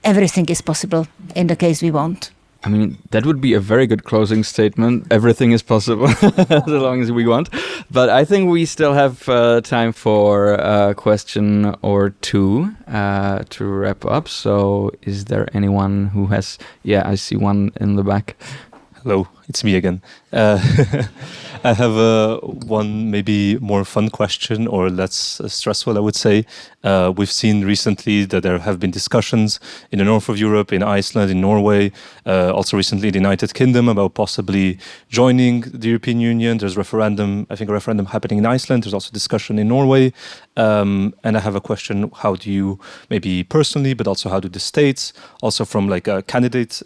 everything is possible in the case we want. I mean, that would be a very good closing statement. Everything is possible as long as we want. But I think we still have time for a question or two to wrap up. So is there anyone who has... Yeah, I see one in the back. Hello, it's me again. I have one maybe more fun question, or less stressful, I would say. We've seen recently that there have been discussions in the north of Europe, in Iceland, in Norway, also recently in the United Kingdom about possibly joining the European Union. There's I think a referendum happening in Iceland. There's also discussion in Norway. And I have a question, how do you, maybe personally, but also how do the states, also from like a candidate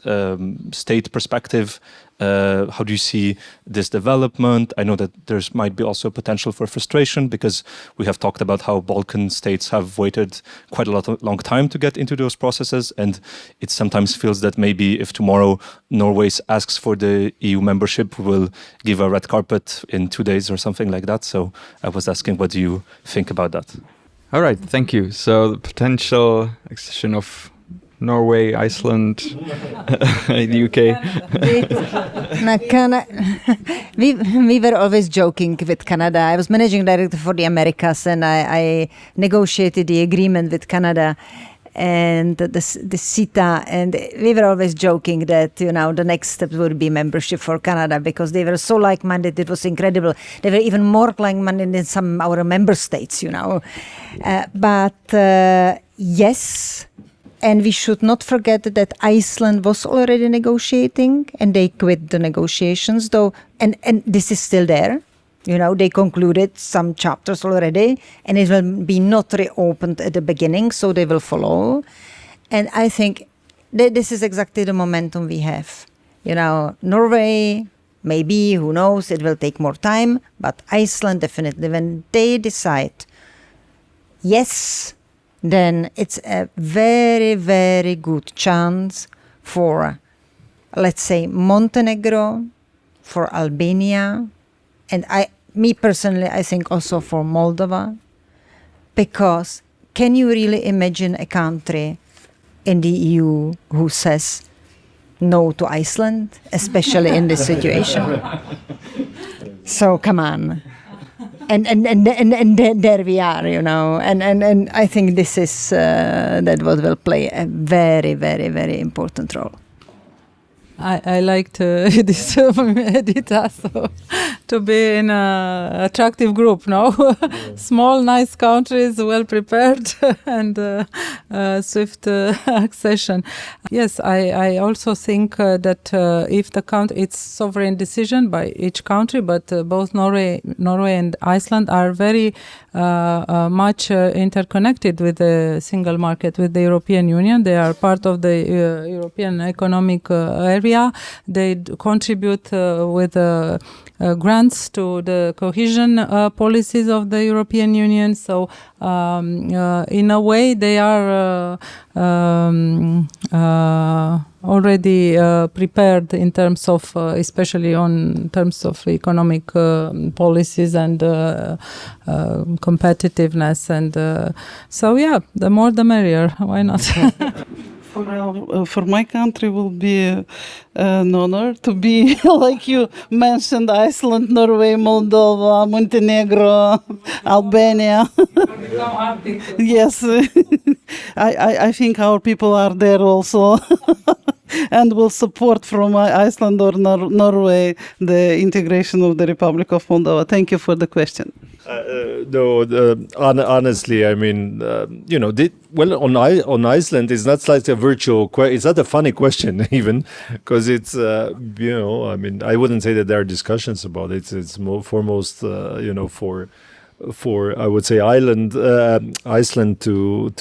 state perspective, how do you see this development? I know that there's might be also potential for frustration because we have talked about how Balkan states have waited quite a long time to get into those processes, and it sometimes feels that maybe if tomorrow Norway asks for the EU membership, we will give a red carpet in 2 days or something like that. So I was asking, what do you think about that? All right, thank you. So the potential accession of Norway, Iceland, the UK. We were always joking with Canada. I was managing director for the Americas, and I negotiated the agreement with Canada and the CETA, and we were always joking that, you know, the next step would be membership for Canada, because they were so like-minded. It was incredible. They were even more like-minded than some of our member states, you know. Yes. And we should not forget that Iceland was already negotiating, and they quit the negotiations, though, and this is still there. You know, they concluded some chapters already, and it will be not reopened at the beginning, so they will follow. And I think that this is exactly the momentum we have. You know, Norway, maybe, who knows, it will take more time, but Iceland definitely, when they decide, yes, then it's a very, very good chance for, let's say, Montenegro, for Albania, and me personally, I think also for Moldova, because can you really imagine a country in the EU who says no to Iceland, especially in this situation? So come on. And there we are, you know, and I think this is that what will play a very, very, very important role. I liked this Edita, so to be in an attractive group, no? Small, nice countries, well prepared, and swift accession. Yes, I also think that if the country, it's sovereign decision by each country, but both Norway and Iceland are very much interconnected with the single market, with the European Union. They are part of the European Economic Area. They contribute with grants to the cohesion policies of the European Union. So in a way, they are already prepared in terms of, especially on terms of economic policies and competitiveness. And so, yeah, the more the merrier. Why not? For my country, will be an honor to be, like you mentioned, Iceland, Norway, Moldova, Montenegro, Albania. Yes, I think our people are there also. And will support from Iceland or Norway the integration of the Republic of Moldova. Thank you for the question. Honestly, I mean, you know, on Iceland, it's not like a virtual it's not a funny question even, because it's, you know, I mean, I wouldn't say that there are discussions about it. It's foremost, you know, for I would say Iceland to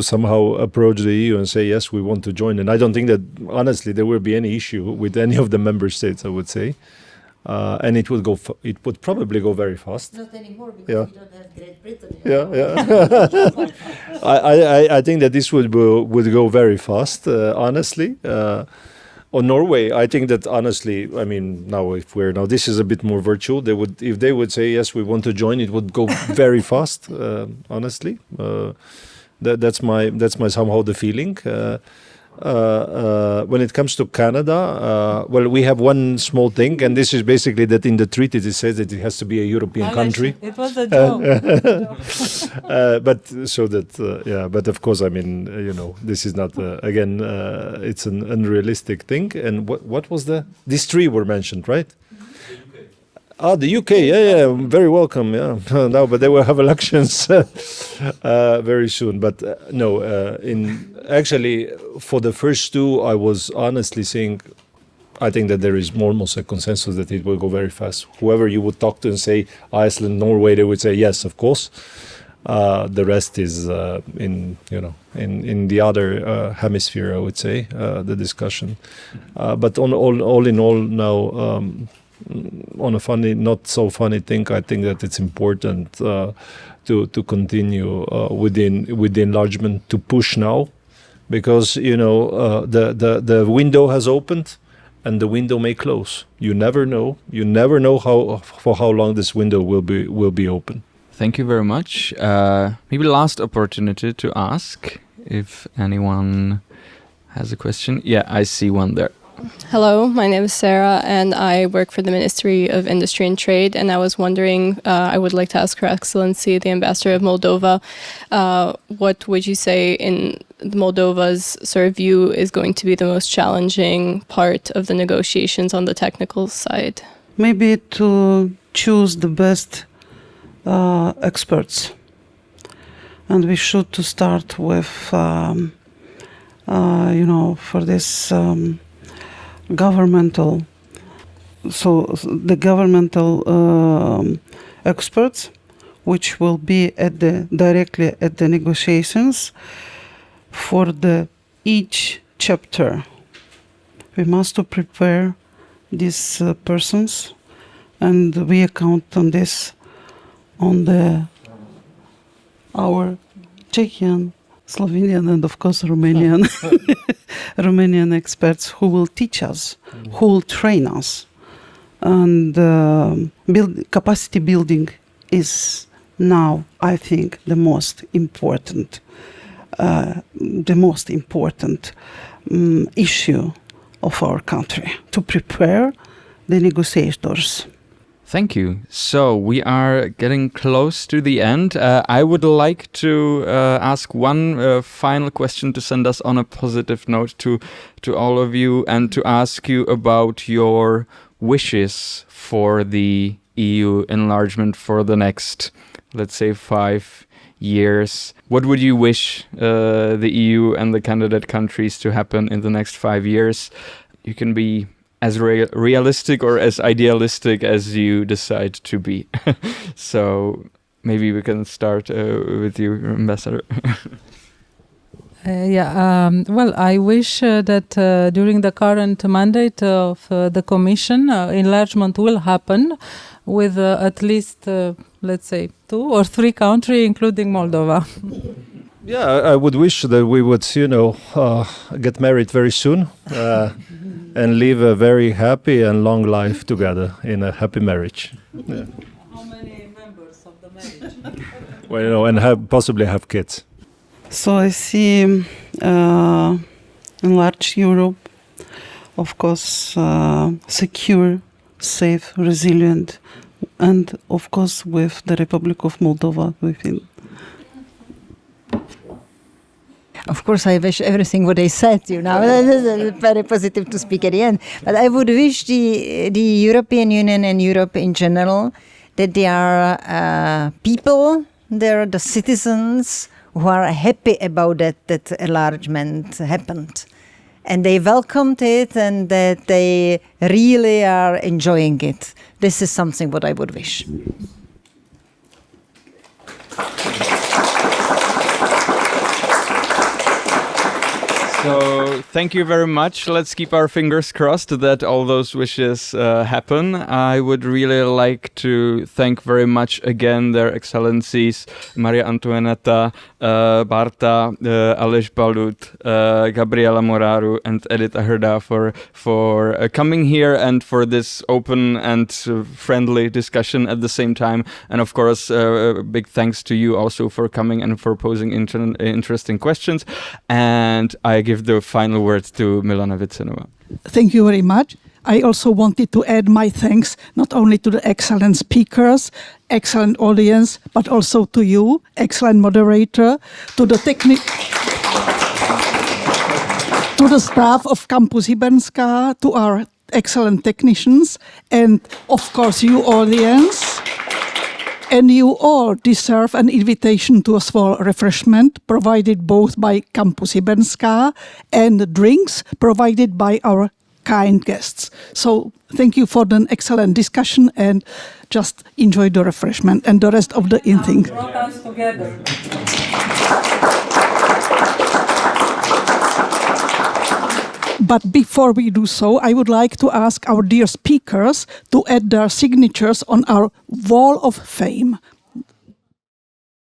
somehow approach the EU and say, yes, we want to join. And I don't think that, honestly, there will be any issue with any of the member states, I would say. And it would probably go very fast. Not anymore, because we don't have Great Britain. Yeah. I think that this would go very fast, honestly. On Norway, I think that honestly, I mean, this is a bit more virtual. If they would say, yes, we want to join, it would go very fast, honestly. That's my somehow the feeling. When it comes to Canada, well, we have one small thing, and this is basically that in the treaty it says that it has to be a European country. It was a joke. But so that, but of course, I mean, this is not, again, it's an unrealistic thing. And what was these three were mentioned, right? The UK, very welcome, no, but they will have elections very soon. But no, actually, for the first two, I was honestly saying, I think that there is almost a consensus that it will go very fast. Whoever you would talk to and say Iceland, Norway, they would say yes, of course. The rest is in the other hemisphere, I would say, the discussion. But all in all, now. On a funny, not so funny thing, I think that it's important to continue with the enlargement, to push now, because the window has opened, and the window may close. You never know. You never know for how long this window will be open. Thank you very much. Maybe last opportunity to ask if anyone has a question. Yeah, I see one there. Hello, my name is Sarah, and I work for the Ministry of Industry and Trade. And I was wondering, I would like to ask Her Excellency, the Ambassador of Moldova, what would you say in Moldova's sort of view is going to be the most challenging part of the negotiations on the technical side? Maybe to choose the best experts. And we should to start with, for this... governmental experts, which will be directly at the negotiations for each chapter. We must to prepare these persons, and we account on this on our Czechian, Slovenian, and of course Romanian Romanian experts who will teach us, who will train us. And capacity building is now, I think, the most important issue of our country, to prepare the negotiators. Thank you. So we are getting close to the end. I would like to ask one final question to send us on a positive note to all of you, and to ask you about your wishes for the EU enlargement for the next, let's say, 5 years. What would you wish the EU and the candidate countries to happen in the next 5 years? You can be as realistic or as idealistic as you decide to be. So maybe we can start with you, Ambassador. Well, I wish that during the current mandate of the Commission, enlargement will happen with at least, let's say, 2 or 3 countries, including Moldova. Yeah, I would wish that we would, get married very soon and live a very happy and long life together in a happy marriage. Yeah. How many members of the marriage? Well, and possibly have kids. So I see enlarged Europe, of course, secure, safe, resilient, and of course with the Republic of Moldova within. Of course, I wish everything what they said, It's very positive to speak at the end. But I would wish the European Union and Europe in general that they are people, they're the citizens who are happy about that enlargement happened. And they welcomed it, and that they really are enjoying it. This is something what I would wish. So thank you very much. Let's keep our fingers crossed that all those wishes happen. I would really like to thank very much again Their Excellencies Maria-Antoaneta Barta, Aleš Balut, Gabriela Moraru, and Edita Hrda for coming here and for this open and friendly discussion at the same time. And of course, big thanks to you also for coming and for posing interesting questions. And I give give the final word to Milana Vitsenova. Thank you very much. I also wanted to add my thanks not only to the excellent speakers, excellent audience, but also to you, excellent moderator, to the to the staff of Campus Hybernska, to our excellent technicians, and of course you audience. And you all deserve an invitation to a small refreshment provided both by Campus Hybernska and drinks provided by our kind guests. So thank you for the excellent discussion and just enjoy the refreshment and the rest of the evening. But before we do so, I would like to ask our dear speakers to add their signatures on our wall of fame.